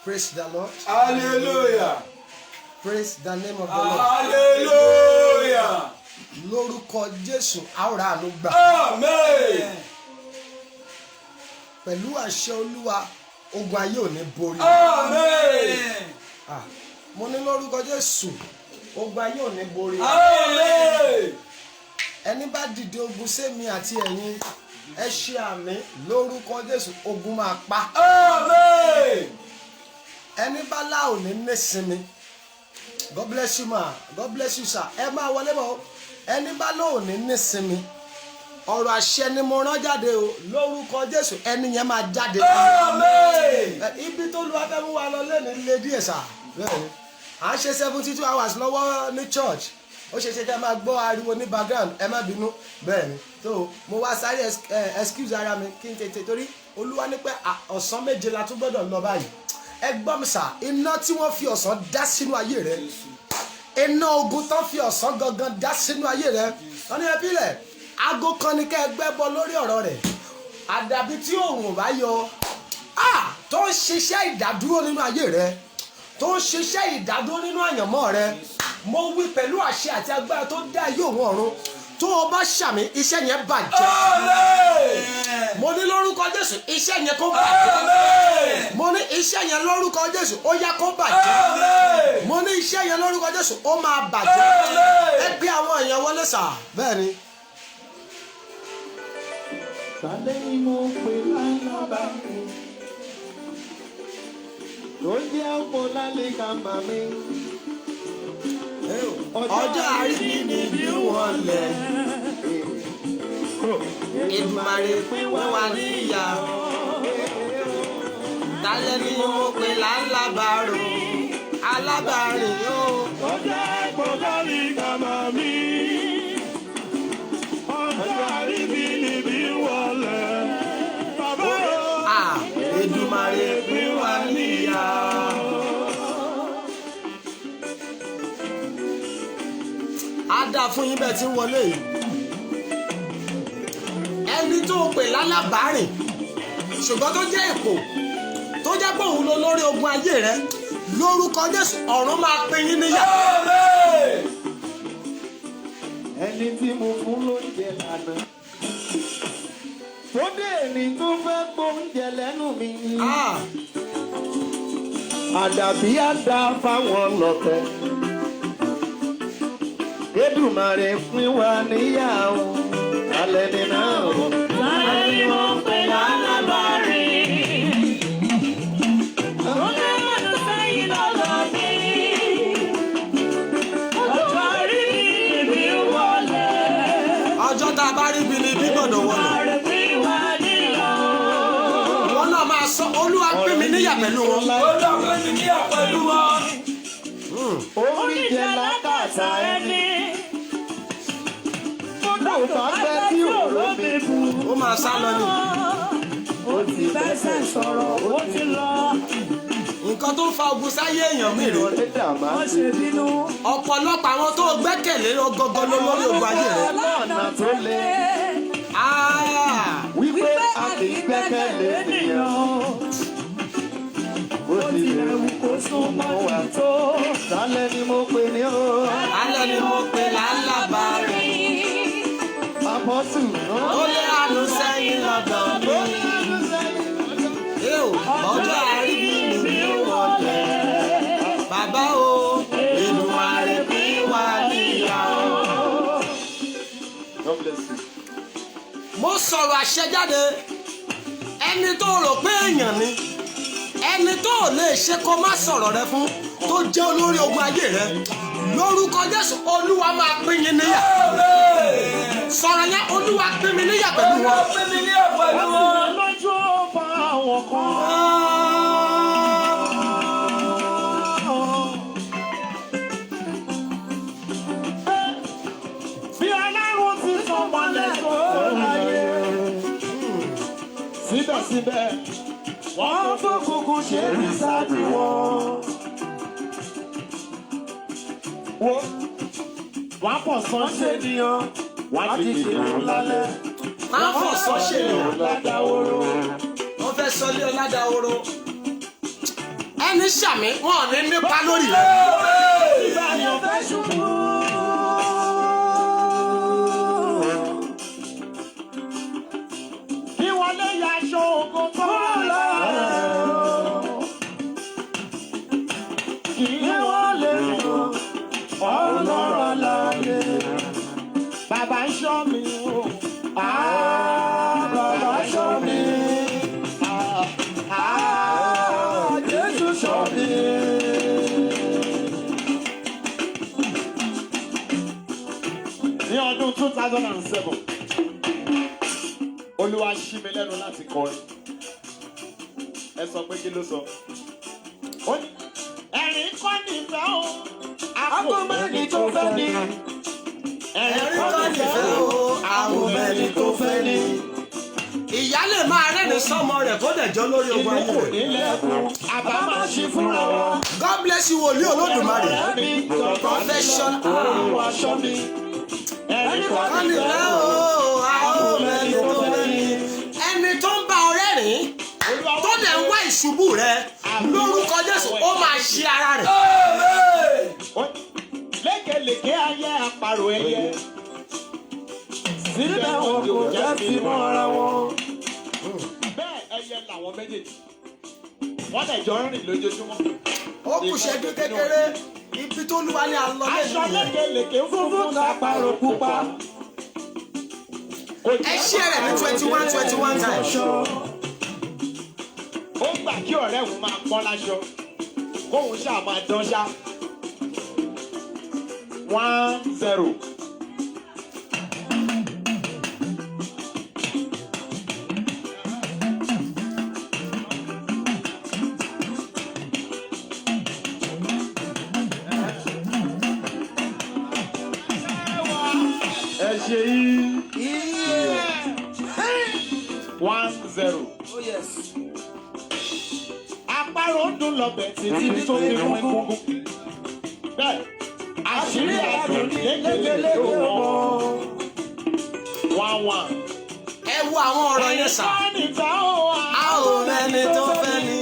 Praise the Lord. Hallelujah. Praise the name of the Lord. Hallelujah. Lórúkọ Jésù a ó ra àánú gbà. Amen. Pẹ̀lú àṣẹ Olúwa ogun ayé ò ní borí. Amen. Mo ní lórúkọ Jésù ogun ayé ò ní borí. Amen. Ẹni bá dìde ogun sẹ́mi àti ẹ̀yin ẹ ṣe àmì lórúkọ Jésù ogun máa pa. Amen. Ẹni bá lá ò ní nísinmi. God bless you ma. God bless you sir. Ẹ máa wọlé bọ̀. Ẹni bá ló ò ní nísinmi. Ọ̀rọ̀ àṣẹ ni mo rán jáde o lórúkọ Jésù ẹni yẹn máa jáde. Amen. Ibi tó lu afẹ́ mú wa lọ lẹ́nu lé díẹ̀ sà. Bẹ́ẹ̀ni à ń ṣe 72 hours lọ́wọ́ ní church. Ó ṣe ṣe kí ẹ máa gbọ́ ariwo ní background ẹ má bínú. Bẹ́ẹ̀ni tó mo wá sáré excuse ara mi kí n tètè torí Olúwa ní pé ọ̀sán méje la tún gbọ́dọ̀ lọ báyìí. Ẹ gbọ́ mi sà iná tí wọ́n fi ọ̀sán dá sínú ayé rẹ iná ogun tán fi ọ̀sán gangan dá sínú ayé rẹ wọ́n ní ẹbí rẹ̀ aago kan ní kẹ́ ẹ gbẹ́ bọ lórí ọ̀rọ̀ rẹ̀ àdàbí tí òòrùn bá yọ tó ń ṣiṣẹ́ ìdádúró nínú ayé rẹ tó ń ṣiṣẹ́ ìdádúró nínú àyànmọ́ rẹ mo wí pẹ̀lú àṣẹ àti agbára tó dá ayé òun ọ̀run tó o bá ṣàmì iṣẹ́ yẹn bàjẹ́. mo ní lórúkọ Jésù iṣẹ́ yẹn kó bàjẹ́. mo ní iṣẹ́ yẹn lórúkọ Jésù ó yá kó bàjẹ́. mo ní iṣẹ́ yẹn lórúkọ Jésù ó máa bàjẹ́. ẹ gbé àwọn èèyàn wọlé sà bẹ́ẹ̀ ni. Tálẹ́ ni mo pè lálábà mi, tó jẹ́ ọ̀pọ̀ lálẹ́ ká mà mí. Ọjọ́ àríbíníbí wọ́n lẹ̀. Èdùmàrè pín wá níyà. Tálẹ́ ni mo pè lálábàárò, alábàárìn yóò. Tó jẹ́ ọ̀pọ̀ lálẹ́ ká mà mí. Ọjọ́ àríbíníbí wọ́n lẹ̀. Bàbá o. Èdùmàrè pín wá níyà. Á dáa fún yín bẹ́ẹ̀ tí ń wọlé yìí. Ẹni tó pè lálábàárìn ṣùgbọ́n tó jẹ́ èpò tó jẹ́ pé òun ló lórí ogun ayé rẹ lórúkọ Jésù ọ̀run máa pín yín níyà. Ẹni tí mo fún lóúnjẹ lánàá. Tó dé ní tó fẹ́ gbóúnjẹ lẹ́nu mi. Àdàbí àdá fáwọn lọ́tẹ̀. Èdùmàrè pín wá níyàwó. Alẹ́ ni náà o. Tálẹ́ ni mo pè lálábàárìn. Ó lé ọdún sẹ́yìn lọ́dọ̀ mi. Ọjọ́ àríbíníbí wọlé. Ọjọ́ tá a bá rí ibi ni bí gbọ́dọ̀ wọlé. Èdùmàrè pín wá níyà. Wọ́n náà máa sọ Olúwa pín mi níyà pẹ̀lú wọn. Olúwa pín mi níyà pẹ̀lú wọn. Oríjẹ lákàtà ẹni. Tó Tó bá fẹ́ tí òró mi bù. Ó máa sá lọ ni. ó ti bẹ́sẹ̀ sọ̀rọ̀ ó ti lọ. Nǹkan tó ń fa ogun sáyé èèyàn mi rè. Wọ́n ṣe bínú. Ọ̀pọ̀lọpọ̀ àwọn tó gbẹ́kẹ̀lé gangan ló lórí ogun ayé rẹ̀. Lọ́nà tó le. Wípé a kì í gbẹ́kẹ̀lé ènìyàn. Ó ti lẹ́wù kó súnmọ́ wa tó. Tálẹ́ ni mo pè ní o. Alẹ́ ni mo pè lálábàárìn. Apọ́sù. Ó lé àánú sẹ́yìn lọ́dọ̀ mi. Ọjọ́ àríbíníbí wọlé. Bàbá o, Èdùmàrè pín wá níyà. God bless you. Mo sọ̀rọ̀ àṣẹ jáde. Ẹni tó rò pé èèyàn ni. Ẹni tó lè ṣe kó má sọ̀rọ̀ rẹ fún tó jẹ́ olórí ogun ayé rẹ. Lórúkọ Jésù Olúwa máa pín yín níyà. Sọ̀rọ̀ yẹn Olúwa pín mi níyà pẹ̀lú wọn. Pín mi níyà pẹ̀lú wọn. Lọ́jọ́ bá àwọn kan. Bí Ọlọ́run ti sọ mọ́lẹ̀ tó láyé. Síbẹ̀síbẹ̀, Wọ́n tó kúkú ṣe rí sáájú wọn. Wọ́n pọ̀ sán ṣe nìyàn. Wọ́n á jí kìlú lálẹ́. Máa fọ̀ sọ́ṣẹ̀ lọ. Ládáwóró. Wọ́n fẹ́ sọ lé Ọládàwóró. ní sàmì wọn ò ní nípa lórí rẹ. Ìbàdàn fẹ́ ṣubú. Kí wọ́n lè yà aṣọ ògo tó lọ. Kí wọ́n lè lò ọlọ́rọ̀ láyé. Bàbá ń ṣọ́ mi o. Bàbá ń ṣọ́ mi. Jésù ṣọ́ mi. Ní ọdún 2007, Olúwa ṣí mi lẹ́nu láti kọrin. Ẹ sọ pé kí ló sọ? Ó ní ẹ̀rín kọ́ nífẹ̀ẹ́ o. Àpò mẹ́rin tó fẹ́ ni. ẹ̀rín kọ́ nífẹ̀ẹ́ o àwọn mẹ́rin tó fẹ́ ní. ìyá lè máa rẹ́ni sọ́mọ rẹ̀ kó dẹ̀ jọ lórí ogun ayé rẹ̀. Ilẹ̀kùn àbá máa ṣí fúnra wọn. God bless you wòlíì olódùmarè. Profession àwọn aṣọ mi. Ẹ̀rín kọ́ kọ́ nífẹ̀ẹ́ o àwọn mẹ́rin tó fẹ́ ní. ẹni tó ń bá ọ̀rẹ́ rìn tó dẹ̀ ń wá ìṣubú rẹ̀ lórúkọ Jésù ó máa ṣe ara rẹ̀. lékelèké ayé àparò ẹyẹ. Síbẹ̀ wọn kò jẹ́ fi mọ́ ara wọn. Bẹ́ẹ̀ ẹyẹ làwọn méjèèjì. Wọ́n lè jọ rìn lójoojúmọ́. ó kù ṣẹ́jú kékeré ibi tó lúwa ní alọ́ Aṣọ lẹ́nu yẹn. lékelèké funfun tàparò pupa. ẹ ṣí ẹ̀rẹ̀ ní 21 times. Ó gbà kí ọ̀rẹ́ òun máa pọ́n láṣọ. Kóun ṣáà máa dán ṣá. 1-0. Ẹ ṣe yí. 1-0. Àparò ń dún lọ́bẹ̀ títí tó fi mú egungun. Bẹ́ẹ̀ àṣírí àdùn lékelèké wọn. 1-1. ẹ wo àwọn ọ̀rọ̀ yẹn sà. Nìta ó wà. a ò mẹ́ni tó fẹ́ ní.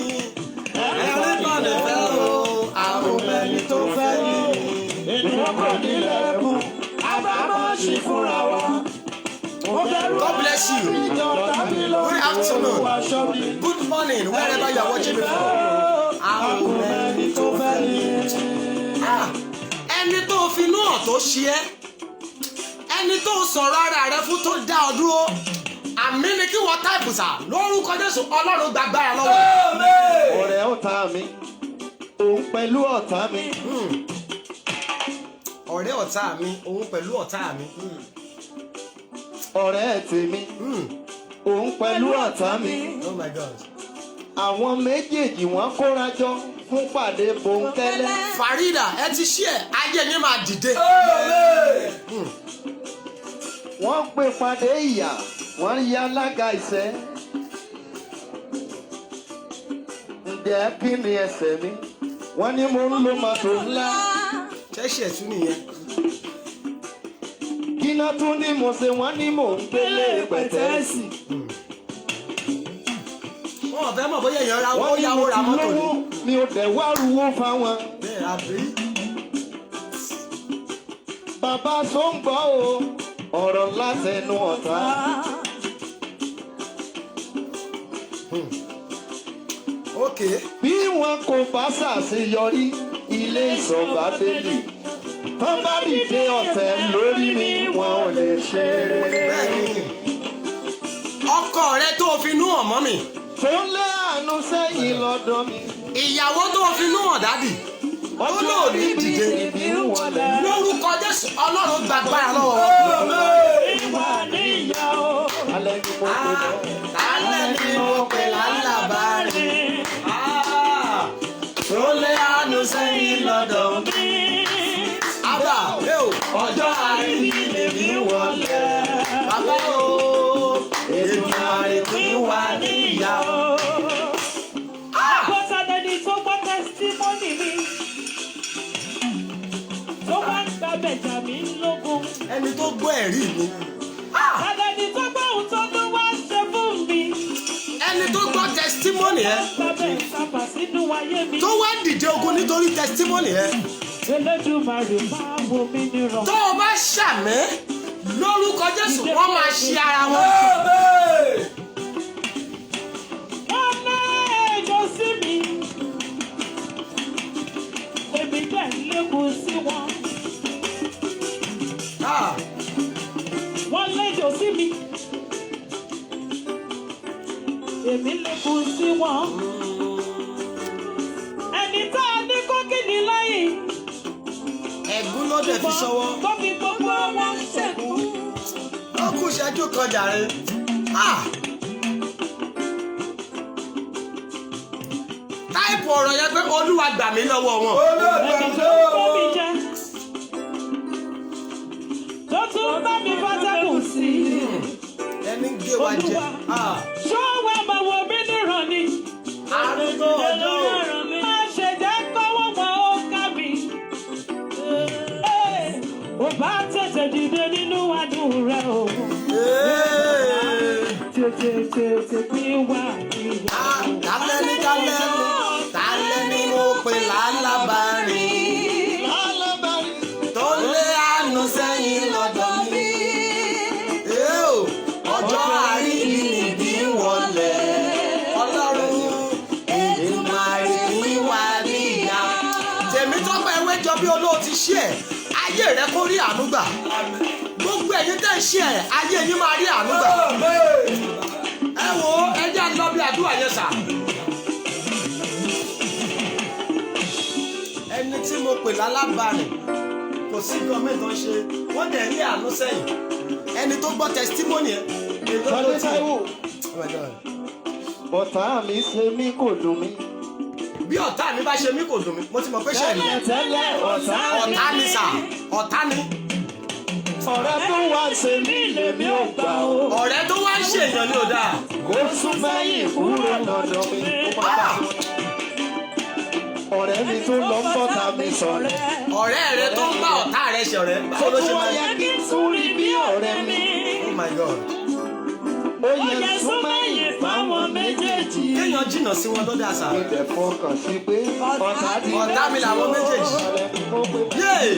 ẹ̀rín kọ́ nífẹ̀ẹ́ o a ò mẹ́ni tó fẹ́ ní. Inú ọkọ̀ nílẹ̀kùn, àbá máa ṣí fúnra wa. God bless you. Good afternoon. Good morning, wherever you are watching me from. a ò mẹ́ni tó fẹ́ ní. ẹni tó finú hàn tó ṣe ẹ́ ẹni tó sọ̀rọ̀ ara rẹ fún tó dá ọ dúró àmì ni kí wọ́n táìpù sà lórúkọ Jésù Ọlọ́run gbàgbára lọ́wọ́. ọ̀rẹ́ ọ̀tá mi òun pẹ̀lú ọ̀tá mi. ọ̀rẹ́ ọ̀tá mi òun pẹ̀lú ọ̀tá mi. ọ̀rẹ́ tèmi òun pẹ̀lú ọ̀tá mi. Oh my God. àwọn méjèèjì wọ́n kóra jọ fún pàdé bòńkẹ́lẹ́. Farida ẹ ti ṣí ẹ ayé yín máa dìde. wọ́n pè pàdé ìyà wọ́n yí alága ìṣẹ́. ǹjẹ́ kí ni ẹsẹ̀ mi? wọ́n ní mo ń lo mọ́tò ńlá. ṣẹ́ṣẹ̀ tún nìyẹn. kíná tún ní mo ṣe wọ́n ní mò ń gbélé pẹ̀tẹ́ẹ̀sì. wọn ò fẹ́ mọ̀ bóyá èèyàn ra owó wọ́n ní yáwó mo ra ti mọ́tò lówó ni. mi ò dẹ̀ wá ruwó fáwọn. bẹ́ẹ̀ àbí. bàbá tó ń gbọ́ o ọ̀rọ̀ látẹnu ọ̀tá. Okay. bí wọn kò bá ṣàṣeyọrí ilé ìsọ̀gbà délì tán bá dìde ọ̀tẹ̀ lórí mi wọn ò lè ṣe bẹ́ẹ̀ni ọkọ rẹ tó finú hàn mọ́ mi. tó lé àánú sẹ́yìn lọ́dọ̀ mi. ìyàwó tó finú hàn dádì. ó lóò ní dìde. lórúkọ Jésù Ọlọ́run gbàgbára lọ́wọ́. Ìwà níyà o. alẹ́ ni mo pè lọ. alẹ́ ni mo pè lálábàárì. tó lé àánú sẹ́yìn lọ́dọ̀ mi. Abba ọjọ́ àríwí lèmi wọlé. Bàbá o ètò àrètí wà níyà o. Àkọsàdẹ̀ni tó gbọ́ tẹ́sítímọ́nì mi. Tó wá ń gba Benjamin lógún. Ẹni tó gbọ́ ẹ̀rí mi. Àdẹ̀ni tó gbọ́ ohun tó ló wá ṣe fún mi. Ẹni tó gbọ́ testimony ẹ. Bàbá ìsapà sínú wa tó wá dìde ogun nítorí testimony ẹ. Elédùmarè máa wo mí níràn. tó o bá ṣàmì lórúkọ Jésù wọ́n máa ṣe ara wọn. Wọ́n lé ẹjọ́ sí mi. Èmi dẹ̀ lékun sí wọn. Ah, Wọ́n léjò sí mi. Èmi lékun sí wọn. Ẹni tá a ní kó kíni lẹ́yìn. ẹ̀gún ló dẹ̀ fi ṣọwọ́. Tó fi gbogbo wọn ṣẹ̀kú. ó kù ìṣẹ́jú kan jàre. Ah, táìpù ọ̀rọ̀ yẹn pé Olúwa gbà mí lọ́wọ́ wọn. Ẹni tó kó mi jẹ. Tó tún bá mi fọ́tẹ́kùn sí. ẹni ń gé wa jẹ. Ah, Ṣó wá máa wo mí níràn ni? arúgbó ọjọ́ o. Má ṣe jẹ́ kọ́wọ́ wọn ó ká mi. Ò bá tètè dìde nínú adùn rẹ̀ o. Tètè pín wá ìyá. Tálẹ́ ni mo pè lálábàárín tó lé àánú sẹ́yìn lọ́dọ̀ mi. Ọjọ́ àríyìnbí wọlé Ọlọ́run Èdùmàrè pín wá níyà. Tèmítọ́pẹ́ ewé jọ bí olóòtú ṣí ẹ̀ ayé rẹ kó rí àánú gbà. Gbogbo ẹ̀yin tẹ́ ń ṣí ẹ̀ ayé yín máa rí àánú gbà. Ẹ wo ẹ jẹ́ lọ bí àdúrà yẹn sà. Ẹni tí mo pè lálábàárìn kò sí gọ́ọ̀mẹ̀ntì tó ń ṣe wọ́n dẹ̀ rí àánú sẹ́yìn. Ẹni tó gbọ́ testimony ẹ̀ Tọ́lé Táíwò. Oh my God. Ọ̀tá mi ṣe mí kò dùn mí. Bí ọ̀tá mi bá ṣe mí kò dùn mí mo ti mọ̀ pé ṣe mi. Tẹ́lẹ̀ Ọ̀tá ni sà ọ̀tá ni. ọ̀rẹ́ tó wá ṣe mí lèmi ò gbà o. Ọ̀rẹ́ tó wá ń ṣe èèyàn ni ò dáa. Kó sún mẹ́yìn kúrò lọ́dọ̀ mi. Ó máa bá a. Ọ̀rẹ́ mi tó lọ ń bọ́ta mi sọ̀rẹ́. Ọ̀rẹ́ rẹ tó ń bá ọ̀tá rẹ ṣọ̀rẹ́ báwo ló ṣe Ó máa yẹ ń. kí n tún rí bí ọ̀rẹ́ mi. Oh my God. Ó yẹ sún mẹ́yìn fáwọn méjèèjì. Kéèyàn jìnnà sí wọn ló dáa sà. Mo tẹ̀ fọkàn sí pé Ọ̀tá mi làwọn méjèèjì. Yéè.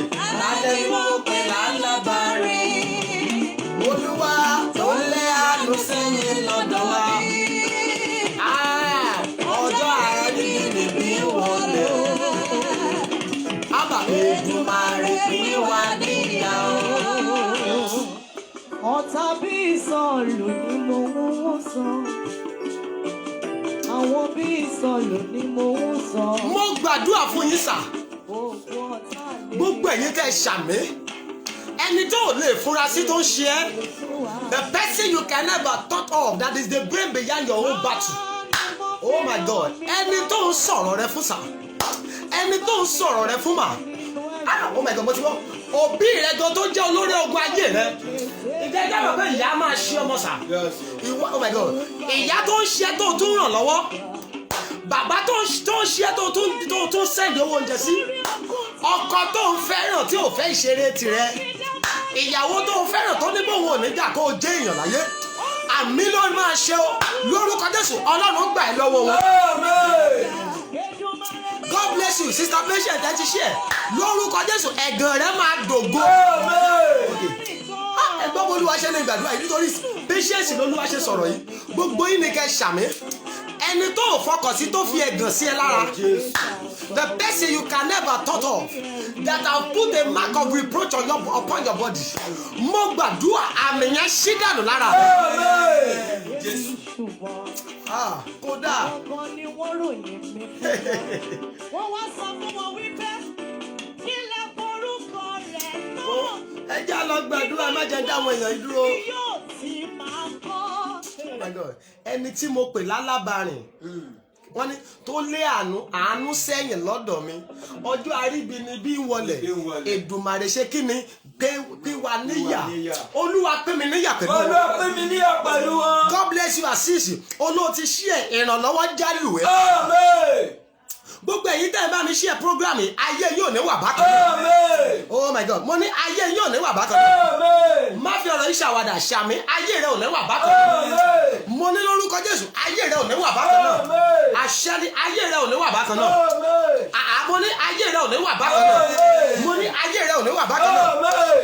Alẹ́ ni mo pè lálábàárín. Olúwa tó lé àánú sẹ́yìn lọ́dọ̀ wa. Ah, ọjọ́ àríyìnbí wọlé. Àbá Èdùmàrè pín wá níyà o. Ọ̀tá bí ìsọ̀lù ni mo ń sọ. Àwọn bí ìsọ̀lù ni mo ń sọ. Mo gbàdúrà fún yín sà. Gbogbo ọ̀tá lè Gbogbo ẹ̀yin tẹ́ ṣàmì. Ẹni tó ò lè fura sí tó ń ṣe ẹ́. The person you can never thought of that is the brain behind your own battle. Oh my God. Ẹni tó ń sọ̀rọ̀ rẹ fún sà. Ẹni tó ń sọ̀rọ̀ rẹ fún mà. Ah, oh my God, mo ti wọ́n. Òbí rẹ gan tó jẹ́ olórí ogun ayé rẹ. Ìjẹ́ ìjẹ́ bàbá ìyá máa ṣe ọmọ sà. Ìwọ, oh my God. Ìyá tó ń ṣe tó tún ràn lọ́wọ́. Bàbá tó ń ṣe tó tún sẹ́ndì owó oúnjẹ sí. Ọkọ tó ń fẹ́ràn tí ò fẹ́ ìṣeré tirẹ̀. Ìyàwó tó ń fẹ́ràn tó ní bóun ò ní gbà kó o jẹ́ èèyàn láyé. Àmì ló máa ṣe o. Lórúkọ Jésù Ọlọ́run gbà ẹ́ lọ́wọ́ wọn. God bless you sister patient ẹ ti ṣe ẹ lórúkọ Jésù ẹ̀gàn rẹ máa dògo. Ẹgbọ́n bó Olúwa ṣe lè gbàdúrà yìí nítorí patience lÓlúwa ṣe sọ̀rọ̀ yìí gbogbo yìí ni kẹ́ ṣàmì ẹni tó ò fọkàn sí tó fi ẹ̀gàn sí ẹ lára the person you can never thought of that have put a mark of reproach on upon your body mo gbàdúrà àmì yẹn ṣí dànù lára rẹ. Kódà. Ọkàn ni wọ́n ròyìn mi fún. Wọ́n wá sọ fún wọn wípé kí lẹ forúkọ rẹ̀ náà. Ẹ já lọ gbàdúrà má jẹ́ dáwọn èèyàn dúró. Yóò ti máa kọ́. Oh my God. Ẹni tí mo pè lálábàárìn wọ́n ní tó lé àánú sẹ́yìn lọ́dọ̀ mi ọjọ́ àríbìnibí wọlé Èdùmàrè ṣe kí ni pín wa níyà Olúwa pín mi níyà pẹ̀lú wọn. Olúwa pín mi níyà pẹ̀lú wọn. God bless you Asisi olóò ti ṣí ẹ̀ ìrànlọ́wọ́ jálù ẹ̀. Amen. Gbogbo ẹ̀yin tẹ́ ẹ bá mi ṣí ẹ̀ program yìí ayé yóò ní wà bákan. Amen. Oh my God mo ní ayé yóò ní wà bákan. Amen. Má fi ọ̀rọ̀ yìí ṣàwàdà ṣàmì ayé rẹ̀ ò ní wà bákan. Amen. mo ní lórúkọ Jésù ayé rẹ ò ní wà bákan náà àṣẹ ni ayé rẹ ò ní wà bákan náà mo ní ayé rẹ ò ní wà bákan náà mo ní ayé rẹ ò ní wà bákan náà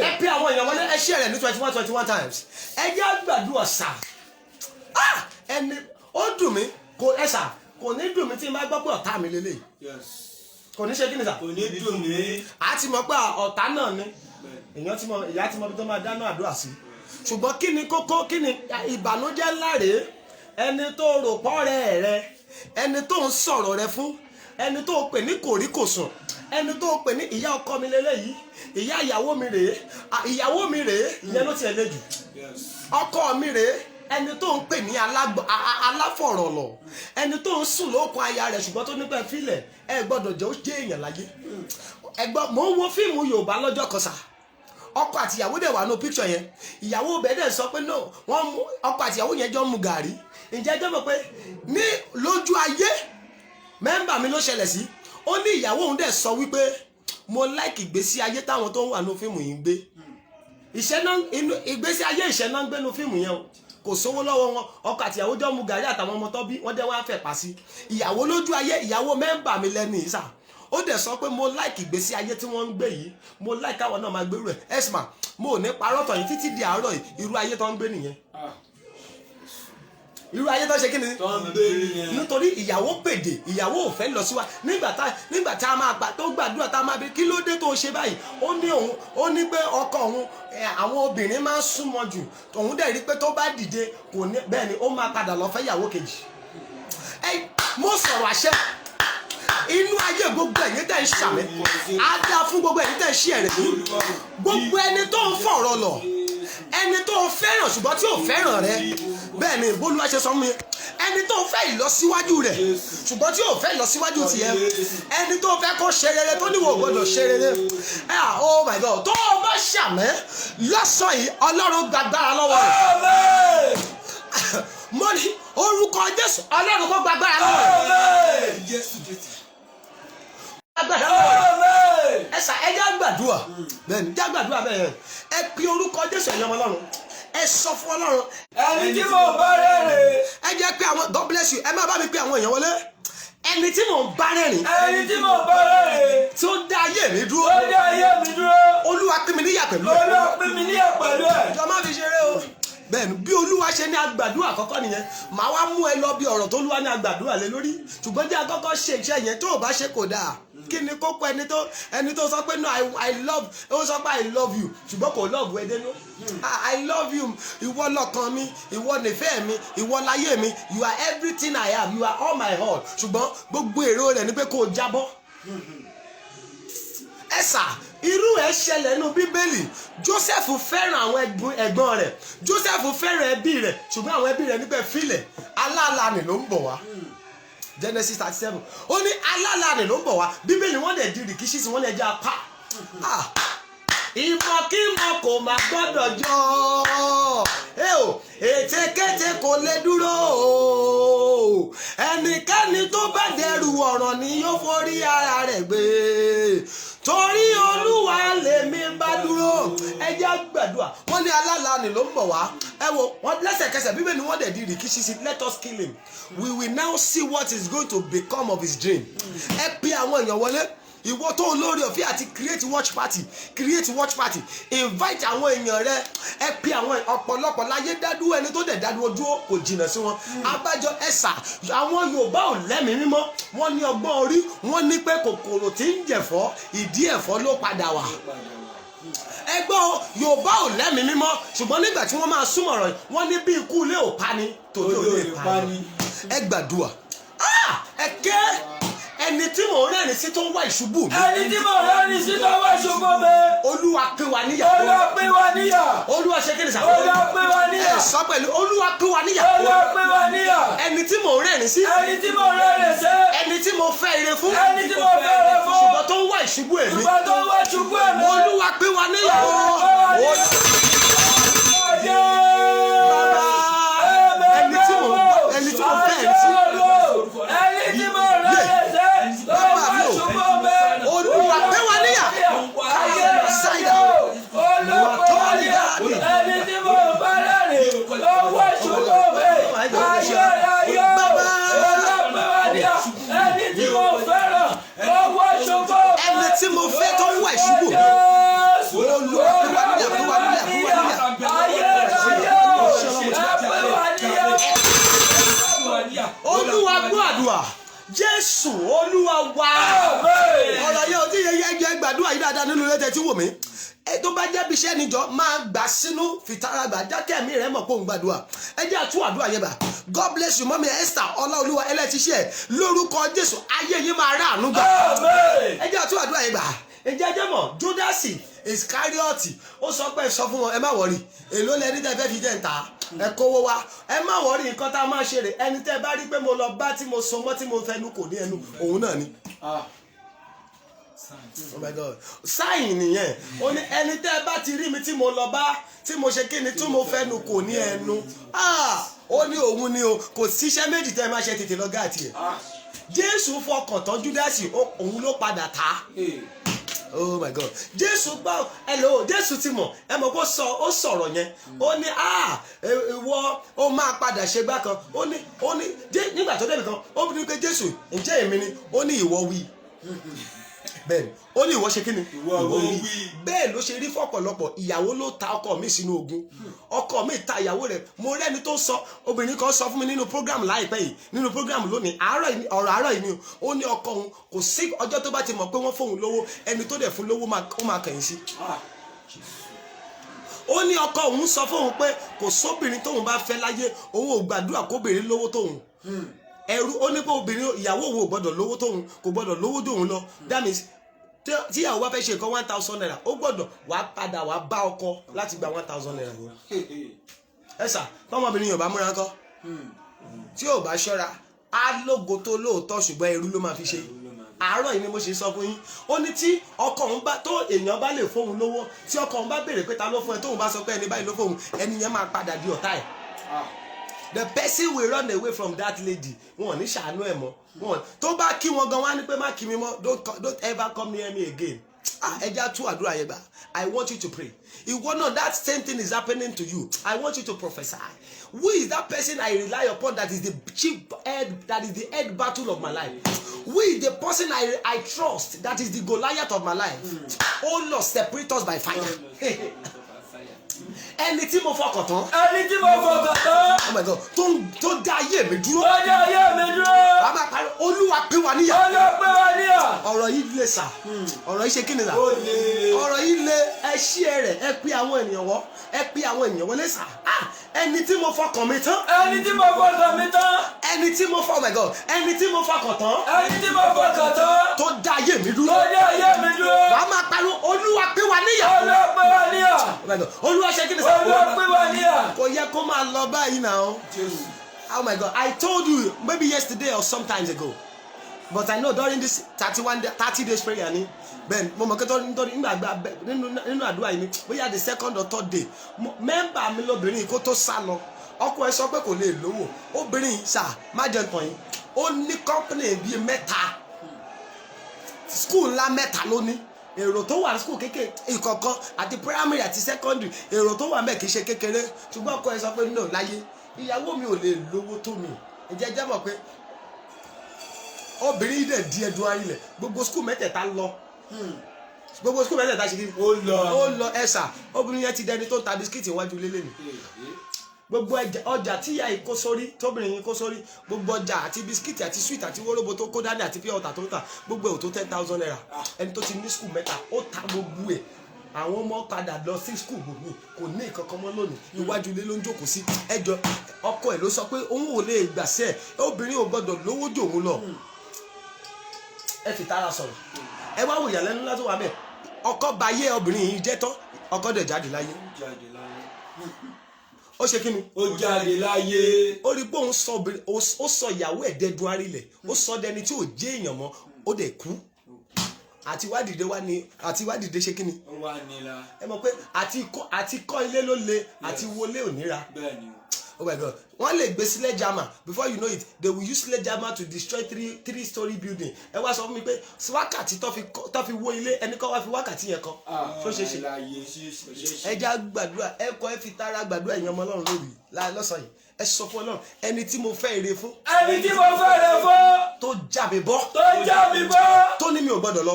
ẹ pé àwọn èèyàn wọlé ẹ ṣe rẹ ní 21 times ẹ jẹ́ gbàdúrà sà ẹni ó dùn mí kò ẹ sà kò ní dùn mí tí n bá gbọ́ pé ọ̀tá mi lélẹ̀ kò ní ṣe kí ni sà kò ní dùn mí a ti mọ̀ pé ọ̀tá náà ni ìyá ti mọ̀ bí tó máa dáná àdúrà sí ṣùgbọ́n kí ni kókó kí ni ìbànújẹ́ ńlá rèé ẹni tó rò pọ́rẹ́ rẹ ẹni tó ń sọ̀rọ̀ rẹ fún ẹni tó pè ní kòríkòsùn ẹni tó pè ní ìyá ọkọ mi lélẹ́yìí ìyá ìyàwó mi rèé ìyàwó mi rèé ìyẹn ló tiẹ̀ lé jù ọkọ mi rèé ẹni tó ń pè ní aláfọ̀rọ̀lọ̀ ẹni tó ń sùn lókun aya rẹ̀ ṣùgbọ́n tó nípa ìfilẹ̀ ẹ gbọ́dọ̀ jẹ́ ó jẹ́ èèyàn láyé mò ń wo fíìmù Yorùbá lọ́jọ́ kan sà ọkọ àti ìyàwó dẹ̀ wà ní píkṣọ̀ yẹn ìyàwó bẹ́ẹ̀ dẹ̀ sọ pé no wọ́n mú ọkọ àti ìyàwó yẹn jọ mu gàrí ǹjẹ́ ẹjọ́ mọ̀ pé ní lójú ayé mẹ́mbà mi ló ṣẹlẹ̀ sí ó ní ìyàwó òun dẹ̀ sọ wípé mo láìkì ìgbésí ayé táwọn tó ń wà ní fíìmù yìí ń gbé ìgbésí ayé ìṣẹ́ náà ń gbé ní fíìmù yẹn o kò sówó lọ́wọ́ wọn ọkọ àti ìyàwó jọ mu gàrí àtàwọn ọmọ tó bí wọ́n dẹ̀ wá fẹ́ pa sí ìyàwó lójú ayé ìyàwó mẹ́mbà mi lẹ́nu ìsà ó dẹ̀ sọ pé mo láìkì ìgbésí ayé tí wọ́n ń gbé yìí mo láìkì àwọn náà máa gbérù ẹ̀ ẹ̀sìmà mo ò ní parọ́ tọ̀ yìí títí di àárọ̀ yìí irú ayé tó ń gbé nìyẹn irú ayé tó ṣe kí ni nítorí ìyàwó pèdè ìyàwó ò fẹ́ lọ síwá nígbà tá a máa gbà tó gbàdúrà tá a máa bí kí ló dé tó ṣe báyìí ó ní pé ọkọ òun àwọn obìnrin máa ń súnmọ́ jù òun dẹ̀ rí pé tó bá dìde kò ní bẹ́ẹ̀ ni ó máa padà lọ fẹ́ ìyàwó kejì mo sọ̀rọ̀ àṣẹ inú ayé gbogbo ẹ̀yin tẹ́ ń ṣàmì á dá fún gbogbo ẹ̀yin tẹ́ ń ṣí ẹ̀rẹ̀ gbogbo ẹni tó ń fọ̀rọ̀ lọ ẹni tó ń fẹ́ràn ṣùgbọ́n tí ò fẹ́ràn rẹ bẹ́ẹ̀ ni bólúwa ṣe sọ mí ẹni tó ń fẹ́ ìlọsíwájú rẹ ṣùgbọ́n tí ò fẹ́ ìlọsíwájú tiẹ̀ ẹni tó fẹ́ kó ṣe rere tó níwò gbọdọ̀ ṣe rere oh my God tó o bá ṣàmì lọ́sàn yìí Ọlọ́run gbàgbára lọ́wọ́ rẹ̀ mo ní orúkọ Jésù Ọlọ́run kó gbàgbára lọ́wọ́ rẹ̀ ẹsà ẹjẹ àgbàdua bẹ́ẹ̀ni jẹ àgbàdua bẹ́ẹ̀ ẹ pe orúkọ Jésù ẹyọmọ Ọlọ́run ẹ sọ fún Ọlọ́run ẹni tí mo bá rẹ́rìn ẹ jẹ́ pé àwọn God bless you ẹ má bá mi pe àwọn èèyàn wọlé ẹni tí mò ń bá rẹ́rìn ẹni tí mo bá rẹ́rìn tí ó dá ayé mi dúró ó dá ayé mi dúró Olúwa pín mi níyà pẹ̀lú ẹ Olúwa pín mi níyà pẹ̀lú ẹ jọ má fi ṣeré o bẹ́ẹ̀ni bí Olúwa ṣe ní àgbàdua àkọ́kọ́ nìyẹn màá wá mú ẹ lọ bí ọ̀rọ̀ tó Olúwa ní àgbàdua lé lórí ṣùgbọ́n jẹ́ àkọ́kọ́ ṣe iṣẹ́ yẹn tó o bá ṣe kò dáa kí ni kókó ẹni tó sọ pé no I love ó sọ pé I love you ṣùgbọ́n kò love ẹ dénú I love you ìwọ lọ́kàn mi ìwọ nífẹ̀ẹ́ mi ìwọ láyé mi you are everything I have you are all my all ṣùgbọ́n gbogbo èrò rẹ̀ ni pé kò jábọ́ ẹ̀sà irú ẹ̀ ṣẹlẹ̀ nínú Bíbélì Joseph fẹ́ràn àwọn ẹ̀gbọ́n rẹ̀ Joseph fẹ́ràn ẹbí rẹ̀ ṣùgbọ́n àwọn ẹbí rẹ̀ níbẹ̀ filẹ̀ alálàánì ló ń bọ̀ wá Genesis 37 ó ní alálàánì ló ń bọ̀ wá Bíbélì wọ́n dẹ̀ di rìkíṣí sí wọ́n lẹ̀ jẹ́ apá ìmọ̀kímọ̀ kò má gbọ́dọ̀ jọ ètekéte kò lè dúró ẹnikẹ́ni tó bá dẹrù ọ̀ràn ni yóò forí ara rẹ̀ gbé torí Olúwa lèmi bá dúró ẹ jẹ́ gbàdúrà wọ́n ní alálàánì ló ń bọ̀ wá ẹ wo wọ́n lẹ́sẹ̀kẹsẹ̀ Bíbélì wọ́n dẹ̀ di rìkíṣí sí let us kill him we will now see what is going to become of his dream ẹ pe àwọn èèyàn wọlé ìwọ tó olórí ọ̀fẹ́ àti create watch party invite àwọn èèyàn rẹ ẹ pe àwọn ọ̀pọ̀lọpọ̀ láyé dádúró ẹni tó dẹ̀ dádúró dúró kò jìnnà sí wọn abájọ ẹ̀sà àwọn Yorùbá ò lẹ́mìí mímọ́ wọ́n ní ọgbọ́n orí wọ́n ní pé kòkòrò tí ń jẹ̀fọ́ ìdí ẹ̀fọ́ ló padà wà ẹgbọ́n Yorùbá ò lẹ́mìí mímọ́ ṣùgbọ́n nígbà tí wọ́n máa súnmọ̀ ọ̀rọ̀ wọ́n ní bí ikú ilé ò pani tòde ò lè pani ẹ gbàdúrà ẹ ké ẹni tí mò ń rẹ́rìn sí tó ń wá ìṣubú mi. ẹni tí mò ń rẹ́rìn sí tó ń wá ìṣubú mi. Olúwa pín wa níyà. Olúwa pín wa níyà. Olúwa ṣe kí ni sà. Olúwa pín wa níyà. ẹ sọ pẹ̀lú Olúwa pín wa níyà. Olúwa pín wa níyà. ẹni tí mò ń rẹ́rìn sí. ẹni tí mò ń rẹ́rìn sí. ẹni tí mo fẹ́ ire fún. ẹni tí mo fẹ́ ire fún. ṣùgbọ́n tó ń wá ìṣubú èmi. ṣùgbọ́n tó ń wá ìṣubú èmi. Olúwa pín wa níyà. ẹni tí mo fẹ́ ire sí. ẹni tí mo rẹ́rìn sí. Olúwa pín wa níyà. Ṣáìdà. Olúwa pín wa níyà. ẹni tí mo bá rẹ́rìn lọ́wọ́ ìṣubú mi. Jésù Olúwa wa. Ọ̀rọ̀ yẹn ò tí yẹ gbàdúrà yìí dáadáa nínú ilé tẹ́ tí wò mí. Tó bá jẹ́ bí iṣẹ́ níjọ máa gbà sínú fìtara gbà jákẹ́ mi rẹ̀ mọ̀ pé òun gbàdúrà. Ẹ jẹ́ àtú àdúrà yẹn bá. God bless you mọ́mí Esther Ọláolúwa ẹlẹ́tíṣẹ́ lórúkọ Jésù ayé yín máa rà àánú gbà. Ẹ jẹ́ àtú àdúrà yẹn bá. Ẹ jẹ́ mọ̀ Júdásì Ìsíkáríọ̀tì ó sọ pé sọ fún wọn ẹ má wọrí èló lẹni tẹ́ fẹ́ fi jẹ́ ń ta ẹ kówó wá ẹ má wọrí nǹkan tá a máa ṣe rè ẹni tẹ́ bá rí pé mo lọ bá tí mo so mọ́ tí mo fẹnu kò ní ẹnu òun náà ni. Oh my God sáyìn nìyẹn ó ní ẹni tẹ́ bá ti rí mi tí mo lọ bá tí mo ṣe kíni tí mo fẹnu kò ní ẹnu ó ní òun ni o kò síṣẹ́ méjì tẹ́ máa ṣe tètè lọ gáàtì ẹ̀ Jésù fọkàn tán Júdásì òun ló padà ta. Oh my God Jésù gbọ́ hello Jésù ti mọ̀ ẹ mọ̀ kó ó sọ̀rọ̀ yẹn ó ní ìwọ ó máa padà ṣe gbá kan ó ní nígbà tó débi kan ó ní pé Jésù ǹjẹ́ èmi ni ó ní ìwọ wí bẹ́ẹ̀ni ó ní ìwọ ṣe kí ni ìwọ wí bẹ́ẹ̀ ló ṣe rí fọ́pọ̀lọpọ̀ ìyàwó ló ta ọkọ mi sínú ogun ọkọ mi ta ìyàwó rẹ̀ mo rẹ́ni tó sọ obìnrin kan sọ fún mi nínú program láìpẹ́ yìí nínú program lónìí ọ̀rọ̀ àárọ̀ yìí ni ó ní ọkọ òun kò sí ọjọ́ tó bá ti mọ̀ pé wọ́n fóun lówó ẹni tó dẹ̀ fún lówó ó máa kẹ̀yìn sí ó ní ọkọ òun sọ fóun pé kò sóbìnrin tóun bá fẹ́ láyé òun ò gbàdúrà kóbìnrin lówó tóun ẹrú ó ní pé obìnrin ìyàwó òun ò gbọ́dọ̀ lówó tóun kò gbọ́dọ̀ lówó tóun lọ that means tí ìyàwó bá fẹ́ ṣe nǹkan 1,000 naira ó gbọ́dọ̀ wàá padà wàá bá ọkọ láti gba 1,000 naira yẹn. ẹ sà tọmọbìnrin yóò bá múra kọ tí yóò bá ṣọ́ra á lógo tó lóòótọ́ ṣùgbọ́n ẹrú ló máa fi ṣe àárọ̀ yìí ni mo ṣe sọ fún yín ó ní tí ọkọ òun bá tó èèyàn bá lè fóun lówó tí ọkọ òun bá béèrè pé ta ló fún ẹ tóun bá sọ pé ẹni báyìí ló fóun ẹni yẹn máa padà di ọ̀tá ẹ̀. The person will run away from that lady wọn ò ní ṣàánú ẹ̀ mọ́ wọn tó bá kí wọn gan wá ní pé má kí mi mọ́ don't ever come near me again. Ẹja tú àdúrà yẹn gbà I want you to pray ìwọ náà that same thing is happening to you I want you to prophesy who is that person I rely upon that is the chief head that is the head battle of my life who is the person I trust that is the Goliath of my life oh Lord separate us by fire. Ẹni tí mo fọkàn tán. Ẹni tí mo fọkàn tán. Oh my God tó dá ayé mi dúró. Ó dá ayé mi dúró. Wàá máa parí Olúwa pé wá níyà. Olúwa pé wá níyà. Ọ̀rọ̀ yìí le sà. Ọ̀rọ̀ yìí ṣe kí ni sà? Ọ̀rọ̀ yìí le ẹ ṣí ẹ rẹ̀ ẹ pé àwọn ènìyàn wọ́ ẹ pé àwọn ènìyàn wọlé sà. Ẹni tí mo fọkàn mi tán. Ẹni tí mo fọkàn mi tán. Ẹni tí mo fọ oh my God ẹni tí mo fọkàn tán. Ẹni tí mo fọkàn tán. Tó dá ayé mi dúró. Tó dá ayé mi dúró. Wàá máa parí Olúwa pé wá níyà. Olúwa pé wá níyà. Oh my God Olúwa ṣe kí ni sà? Olúwa pé wá níyà. Kò yẹ kó máa lọ báyìí náà. Oh my God I told you maybe yesterday or sometimes ago but I know during this 30 days prayer ni ben mo mọ̀ pé nítorí nígbà nínú àdúrà yìí ni bóyá the second or third day mẹ́mbà mi lóbìnrin kó tó sá lọ ọkọ ẹ sọ pé kò lè lówó obìnrin sà má jẹ́ nǹkan yìí ó ní company bíi 3 school ńlá 3 ló ní èrò tó wà ní school kékeré ìkọ̀ọ̀kan àti primary àti secondary èrò tó wà mẹ́ kì í ṣe kékeré ṣùgbọ́n ọkọ ẹ sọ pé no láyé ìyàwó mi ò lè lówó tó mi ǹjẹ́ jẹ́ mọ̀ pé obìnrin dẹ̀ di ẹ̀dùn arílẹ̀ gbogbo school mẹ́tẹ̀ẹ̀ta lọ gbogbo school mẹ́tẹ̀ẹ̀ta ṣe kí ó lọ ẹ̀sà obìnrin yẹn ti dẹni tó ń ta bisikíìtì iwájú lélẹ̀ ni gbogbo ọjà tí ìyá yìí kó sórí tóbìnrin yìí kó sórí gbogbo ọjà àti bisikíìtì àti sweet àti wóróbo tó kó dání àti pure water tó ń tà gbogbo ẹ̀ ò tó 10,000 naira ẹni tó ti ní school mẹ́ta ó ta gbogbo ẹ̀ àwọn ọmọ padà lọ sí school gbogbo kò ní ìkankan mọ́ lónìí iwájú ilé ló ń jókòó sí ẹjọ́ ọkọ ẹ̀ ló sọ pé òun ò lè gbàṣẹ obìnrin ò gbọ́dọ̀ lówó jò òun lọ ẹ fi tara sọ̀rọ̀ ẹ wá wò ìyàlẹ́nu láti wà bẹ́ẹ̀ ọkọ bá yé obìnrin yìí jẹ́ tán ọkọ dẹ̀ jáde láyé ó ṣe kí ni ó jáde láyé ó rí pé òun sọ obìnrin ó sọ ìyàwó ẹ̀ dẹ́dun arílẹ̀ ó sọ dẹni tí ò jẹ́ èèyàn mọ́ ó dẹ̀ kú àti wádìí wá ní àti wádìí ṣe kí ni ó wà nílá ẹ mọ̀ pé àti kọ́ ilé ló le àti wọlé ò níra bẹ́ẹ̀ ni oh my God wọ́n lè gbé sledgehammer before you know it they will use sledgehammer to destroy three-story building ẹ wá sọ fún mi pé wákàtí tó fi wó ilé ẹni kọ́ wá fi wákàtí yẹn kan tó ṣe ṣe ẹ já gbàdúrà ẹ kọ́ ẹ fi tara gbàdúrà ìyẹn ọmọ Ọlọ́run lórí lọ́sàn yìí ẹ sọ fún Ọlọ́run ẹni tí mo fẹ́ ire fún ẹni tí mo fẹ́ ire fún tó já mi bọ́ tó ní mi ò gbọ́dọ̀ lọ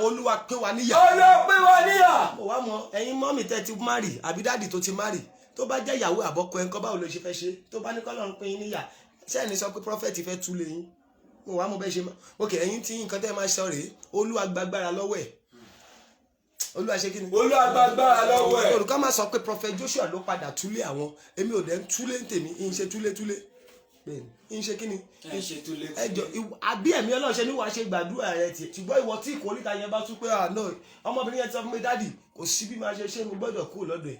Olúwa pé wa níyà mo wá mọ ẹ̀yin mọ́mì tẹ́ ti márì àbí dáàdì tó ti márì tó bá jẹ́ ìyàwó àbọ́kọ ẹ̀ńkọ́ báwo ló ṣe fẹ́ ṣe tó bá ní kọ́ lọ́run pín in níyà sẹ́ni sọ pé prọfẹ̀tì fẹ́ tú lé yín mo wá mo bẹ́ ṣe ok ẹ̀yin tí nǹkan tẹ́ máa sọ rèé Olúwa gbàgbára lọ́wọ́ ẹ̀ Olúwa ṣe kí ni Olúwa gbàgbára lọ́wọ́ ẹ̀. olùkọ́ máa sọ pé prophet Joshua ló padà túlé àwọn èmi ò dẹ̀ ń túlé ń tèmi ń ṣe túlé ń ṣe kí ni ẹjọ àbí ẹ̀mí Ọlọ́run ṣe ní wàá ṣe gbàdúrà rẹ tiẹ̀ ṣùgbọ́n ìwọ tí ìkórìíta yẹn bá tún pé àná ọmọbìnrin yẹn ti sọ fún mi dádì kò sí bí máa ṣe mo gbọ́dọ̀ kú lọ́dọ̀ ẹ̀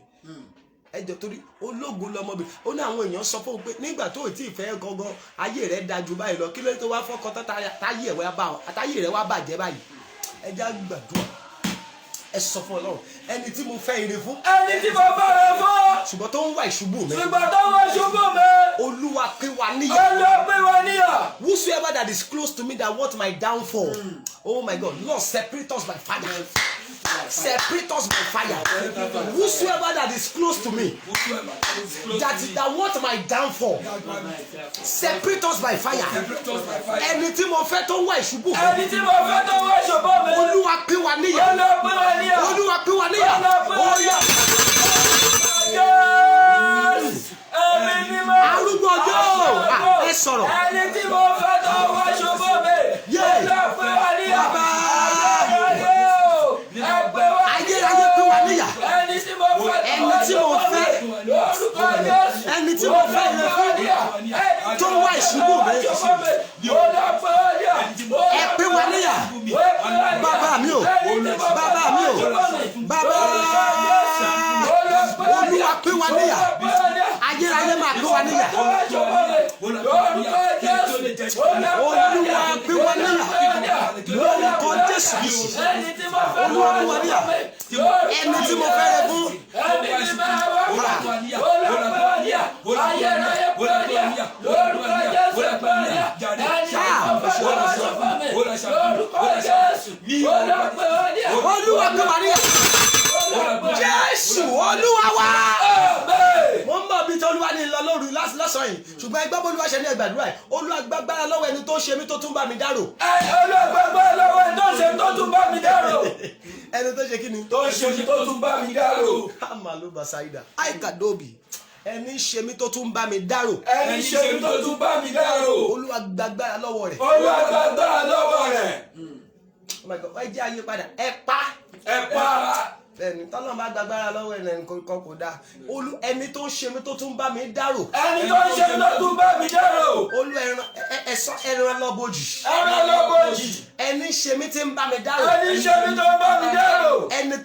ẹjọ torí ológun lọmọbìnrin ó ní àwọn èèyàn sọ fún un pé nígbà tó ò tí ì fẹ́ gangan ayé rẹ dájú báyìí lọ kí ló tó wá fọkàn tán táyé rẹ wá bàjẹ́ báyìí ẹjẹ gbàdúrà ẹ sọ fún Ọlọ́run ẹni tí mo fẹ́ ire fún ẹni tí mo fẹ́ ire fún ṣùgbọ́n tó ń wá ìṣubú mi ṣùgbọ́n tó ń wá ìṣubú mi Olúwa pín wa níyà Olúwa pín wa níyà. Whosoever that is close to me that want my downfall oh my God Lord separate us by fire. Separate us by fire. Whosoever that is close to me, that want my downfall, separate us by fire. Ẹni tí mo fẹ́ tó wá ìṣubú mi. Ẹni tí mo fẹ́ tó wá ìṣubú mi. Olúwa pín wa níyà. Olúwa pín wa níyà. Olúwa pín wa níyà. Oya. Ẹ̀mí mímọ́. Arúgbó ọjọ́. Ẹ sọ̀rọ̀. Ẹni tí mo fẹ́ tó wá ìṣubú mi. Olúwa pín wa níyà. Ayérayé pín wa níyà. Ẹni tí mo fẹ́ ẹni tí mo fẹ́ ilé fún tó wá ìṣubú mi. Ẹ pín wa níyà. Bàbá mi o. Bàbá mi o. Bàbá. Olúwa pín wa níyà. Ayérayé máa pín wa níyà. Olúwa pín wa níyà. Lórúkọ Jésù Kristi. Olúwa pín wa níyà. Ẹni tí mo fẹ́ rẹ fún. Olúwa pín wa níyà. Jésù Olúwa wa. Mo ń bọ̀ bí tọ́lúwa ní lọ lóru lọ́sàn-án yìí ṣùgbọ́n ẹgbẹ́ bólúwa ṣe ní ẹgbàdúrà yìí Olúwa gbàgbára lọ́wọ́ ẹni tó ṣe mí tó tún bá mi dárò. Olúwa gbàgbára lọ́wọ́ ẹni tó ṣe mí tó tún bá mi dárò. Ẹni tó ṣe kí ni? Tó ṣe mí tó tún bá mi dárò. Amaluba Saida Aikadobi ẹni ṣe mí tó tún bá mi dárò. Ẹni ṣe mí tó tún bá mi dárò. Olúwa gbàgbára lọ́wọ́ rẹ̀. Olúwa gbàgbára lọ́wọ́ rẹ̀. Oh my God, ẹ jẹ́ ayé padà ẹ pa. Ẹ pa. Bẹ́ẹ̀ni tọ́lọ́ bá gbàgbára lọ́wọ́ ẹni kan kò dáa ẹni tó ń ṣe mí tó tún bá mi dárò. Ẹni tó ń ṣe mí tó tún bá mi dárò. Olú ẹran lọ́bọ̀jì. Ẹran lọ́bọ̀jì. Ẹni ṣe mí tí ń bá mi dárò. Ẹni ṣe mí tó ń bá mi dárò. ẹni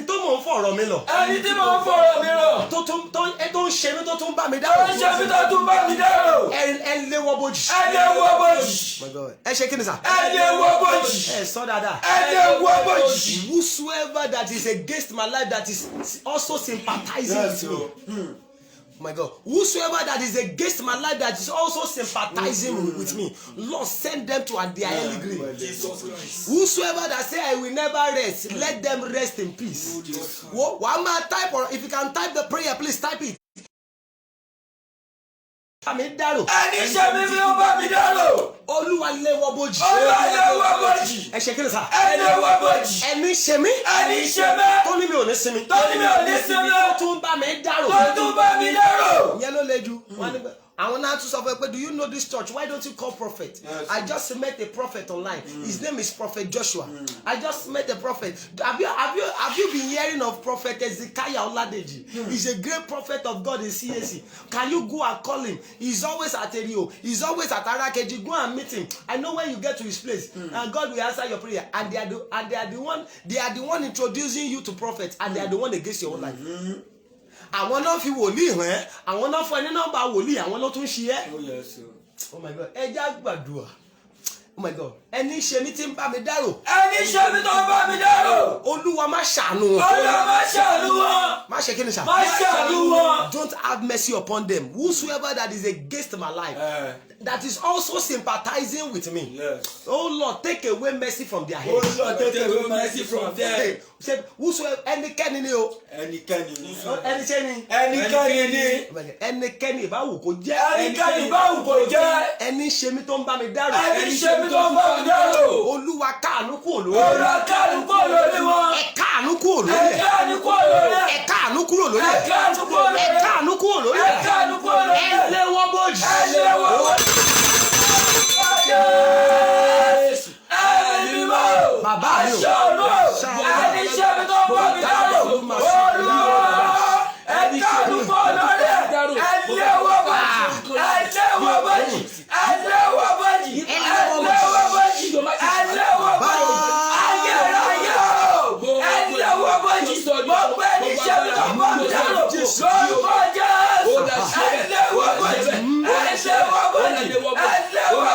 tó mò ń fọ̀rọ̀ mi lọ. Ẹni tí mò ń fọ̀rọ̀ mi lọ. tó ń ṣe mí tó tún bá mi dárò. Tó ń ṣe mí tó tún bá mi dárò. ẹ lé wọ́bọ̀jì. Ẹ lé wọ́bọ̀jì. ẹ ṣe kí ni sà. Ẹ lé wọ́bọ̀jì. ẹ sọ dáadáa. Ẹ lé wọ́bọ̀jì. Whosoever that is against my life that is also sympathizing with me. Oh my God. Whosoever that is against my life that is also sympathizing with me, Lord, send them to their early grave. Whosoever that say I will never rest, let them rest in peace. One more type, or if you can type the prayer, please type it. Ẹni ṣe mí bí ó bá mi dárò. Olúwa lé wọ́bọ̀jì. Olúwa lé wọ́bọ̀jì. Ẹ ṣe kí ni sà. Ẹ lé wọ́bọ̀jì. Ẹni ṣe mí. Ẹni ṣe mí. Tó ní mi ò ní sinmi. Tó ní mi ò ní sinmi. Tó tún bá mi dárò. Tó tún bá mi dárò. Ìyẹn ló le jù. Àwọn náà tún sọ fún ẹ pé do you know this church? Why don't you call prophet? Yes. I just met a prophet online. His name is Prophet Joshua. I just met a prophet. Have you been hearing of Prophet Ezekiah Oladeji? He's a great prophet of God in CAC. Can you go and call him? He's always at Erio. He's always at Arakeji. Go and meet him. I know when you get to his place, and God will answer your prayer. And they are the one introducing you to prophets, and they are the one against your own life. Àwọn náà fi wòlíì hàn ẹ́ àwọn náà fún ẹ ní nọ́mbà wòlíì àwọn náà tún ṣe ẹ́. Oh my God ẹ já gbàdúrà. Oh my God ẹni ṣe mí tí ń bá mi dárò. Ẹni ṣe mí tó ń bá mi dárò. Olúwa má ṣàánú wọn. Olúwa má ṣàánú wọn. Má ṣe kí ni sà. Má ṣàánú wọn. Don't have mercy upon them. Whosoever that is against my life. That is also sympathizing with me. Yes. Oh Lord, take away mercy from their head. Oh Lord, take away mercy from them. Said, whosoever, ẹnikẹ́ni ni o. Ẹnikẹ́ni ni. Ẹnikẹ́ni. Ẹnikẹ́ni ni. Ẹnikẹ́ni ìbáwò kò jẹ́. Ẹnikẹ́ni ìbáwò kò jẹ́. Ẹni ṣe mí tó ń bá mi dárò. Ẹni ṣe mí tó ń bá mi dárò. Olúwa káàánú kúrò lórí. Olúwa káàánú kúrò lórí wọn. Ẹ káàánú kúrò lórí. Ẹ káàánú kúrò lórí. Ẹ káàánú kúrò lórí. Ẹ káàánú kúrò lórí. Ẹ káàánú kúrò lórí. Ẹ káàánú kúrò lórí. Ẹ lé wọ́n bójì. Ẹ lé wọ́n bójì. Jésù. Ẹ̀mí mímọ́. Bàbá mi o. Aṣọ́nù. Ẹni ṣe mi tó bọ́ mi dárò. Olúwa. Ẹ̀ka àdúgbò lórí ẹ̀. Ẹlẹ́wọ̀ bọ́jì. Ẹlẹ́wọ̀ bọ́jì. Ẹlẹ́wọ̀ bọ́jì. Ẹlẹ́wọ̀ bọ́jì. Ẹlẹ́wọ̀ bọ́jì. Ayérayé o. Ẹlẹ́wọ̀ bọ́jì. Mo gbé ní ṣe mi tó bọ́ mi dárò. Lórúkọ Jésù. Ẹlẹ́wọ̀ bọ́jì. Ẹlẹ́wọ̀ bọ́jì. Ẹlẹ́wọ̀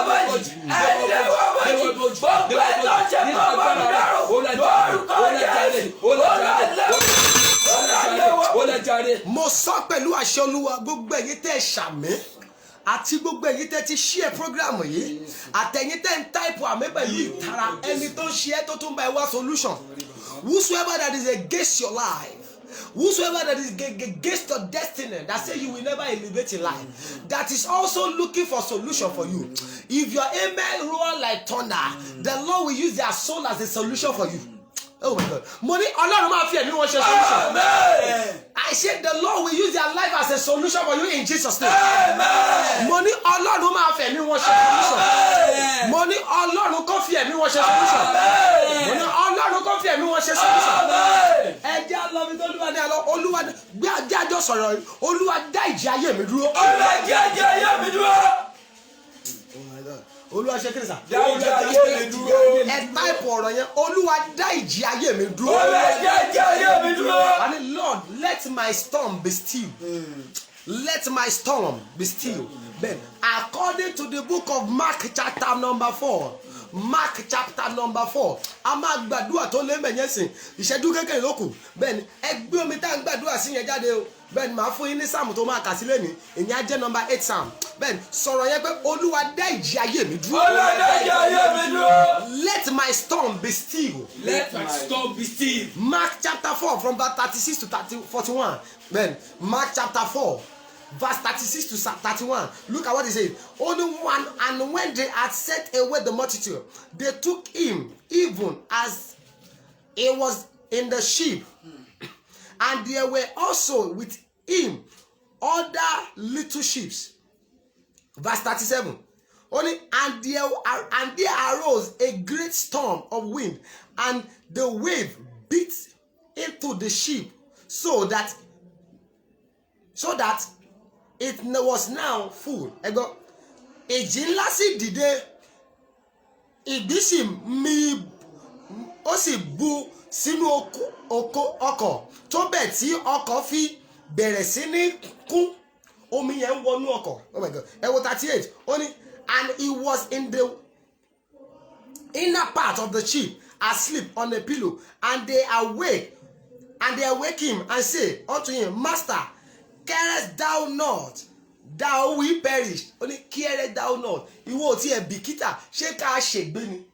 bọ́jì. Ẹlẹ́wọ̀ bọ́jì. Mo gbé tó ṣe mi tó bọ́ mi dárò. Lórúkọ Jésù. Mo sọ pẹ̀lú àṣẹ Olúwa gbogbo ẹ̀yin tẹ́ ẹ ṣàmì àti gbogbo ẹ̀yin tẹ́ ti share program yìí àtẹ̀yin tẹ́ ń type àmì pẹ̀lú ìtara ẹni tó ń ṣe ẹ́ tó tún bá ẹ wá solution whosoever that is against your life whosoever that is against your destiny that say you will never elevate in life that is also looking for solution for you if your amen roar like thunder the Lord will use their soul as a solution for you. Oh my God. Money, Ọlọ́run máa fi ẹ̀mí wọn ṣe solution. Amen. I said the Lord will use their life as a solution for you in Jesus' name. Amen. Money, Ọlọ́run máa fi ẹ̀mí wọn ṣe solution. Money, Ọlọ́run kò fi ẹ̀mí wọn ṣe solution. Money, Ọlọ́run kò fi ẹ̀mí wọn ṣe solution. Ẹ jẹ́ lọ bí Olúwa ní àlọ́ Olúwa gbé àjọ sọ̀rọ̀ yìí Olúwa dá ìjì ayé mi dúró. Olúwa dá ìjì ayé mi dúró. Olúwa ṣe kí ni sà? Dá ìjì ayé mi dúró. Ẹ táìpù ọ̀rọ̀ yẹn Olúwa dá ìjì ayé mi dúró. Olúwa dá ìjì ayé mi dúró. And Lord, let my storm be still. Let my storm be still. Then, according to the book of Mark chapter number 4. Mark chapter number 4. A máa gbàdúrà tó lé mẹ̀yẹ́ sìn. Ìṣẹ́jú kékeré ló kù. Bẹ́ẹ̀ni, ẹ gbé omi tá à ń gbàdúrà sí yẹn jáde o. Bẹ́ẹ̀ni, màá fún yín ní sáàmù tó máa kà sí lẹ́ni. Ìyẹn á jẹ́ number 8 sáàmù. Bẹ́ẹ̀ni, sọ̀rọ̀ yẹn pé Olúwa dá ìjì ayé mi dúró. Olúwa dá ìjì ayé mi dúró. Let my storm be still. Let my storm be still. Mark chapter 4 from verse 36 to 41. Then Mark chapter 4 verse 36 to 31. Look at what he says. Only one, and when they had sent away the multitude, they took him even as he was in the ship. And there were also with him other little ships. Verse 37. Only and there arose a great storm of wind, and the wave beat into the ship, so that it was now full. Ego, èjì ńlá sì dìde, ìgbì sì mì, ó sì bu sínú ọkọ̀ tó bẹ́ẹ̀ tí ọkọ̀ fi bẹ̀rẹ̀ sí ní kún, omi yẹn wọnú ọkọ̀. Oh my God. Ẹ wo 38. Only and he was in the inner part of the ship, asleep on a pillow, and they awake him and say unto him, Master, carest thou not thou will perish? Only carest thou not? Ìwọ tí ẹ bìkítà ṣé ká ṣègbé ni?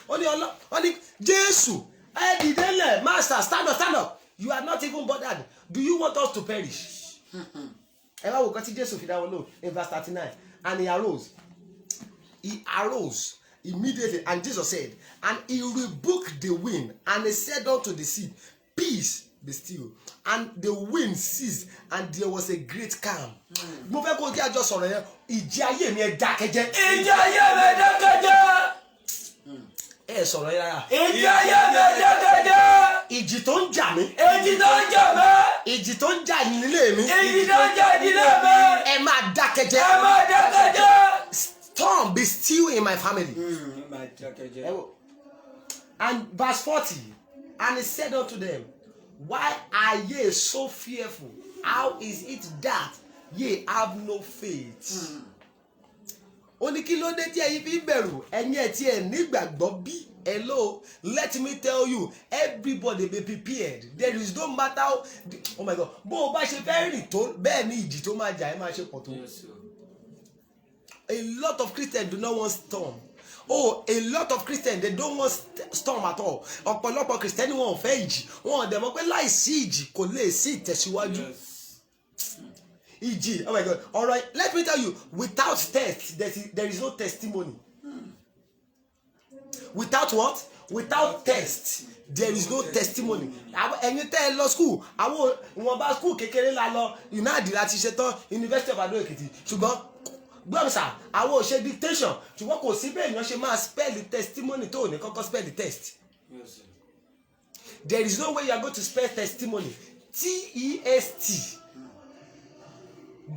Only Jésù ẹ dìde lẹ̀, Master, stand up. You are not even bothered. Do you want us to perish? Ẹ wá wò kán tí Jésù fi dá wọn lò in verse 39. And he arose immediately, and Jesus said, and he rebuked the wind, and he said unto the sea, Peace, be still. And the wind ceased, and there was a great calm. Mo fẹ́ kó jẹ́ àjọ sọ̀rọ̀ yẹn, ìjì ayé mi ẹ dákẹ́jẹ́. Ìjì ayé mi ẹ dákẹ́jẹ́. Ẹ sọ̀rọ̀ yẹn rárá. Ìjì ayé mi ẹ dákẹ́jẹ́. Ìjì tó ń jà mí. Ìjì tó ń jà mí. Ìjì tó ń jà nílé mi. Ìjì tó ń jà nílé mi. Ẹ máa dákẹ́jẹ́. Ẹ máa dákẹ́jẹ́. Storm be still in my family. Ẹ máa dákẹ́jẹ́. And verse 40, and he said unto them, Why are ye so fearful? How is it that ye have no faith? Ó ní kí ló dé tí ẹ̀yin fi bẹ̀rù, ẹ̀yin ẹ̀ tí ẹ̀ nígbàgbọ́ bí? Hello, let me tell you, everybody be prepared. There is no matter how, oh my God, bó o bá ṣe fẹ́ rìn tó bẹ́ẹ̀ ni ìjì tó máa jà ẹ́ máa ṣe pọ̀ tó. A lot of Christians do not want storm. Oh, a lot of Christians, they don't want storm at all. Ọ̀pọ̀lọpọ̀ Christians wọn ò fẹ́ ìjì. Wọn ò dẹ̀ mọ̀ pé láìsí ìjì kò lè sí ìtẹ̀síwájú. Ìjì, oh my God. All right, let me tell you, without test, there is no testimony. Without what? Without test, there is no testimony. Ẹ̀yin tẹ́ ẹ lọ school, àwọn ìwọ̀nba school kékeré la lọ, UNAD láti ṣetán, University of Ado Ekiti. Ṣùgbọ́n gbọ́n sà àwọn ò ṣe dictation ṣùgbọ́n kò sí bẹ́ẹ̀ èèyàn ṣe máa spell testimony tó ò ní kọ́kọ́ spell the test. There is no way you are going to spell testimony. T-E-S-T.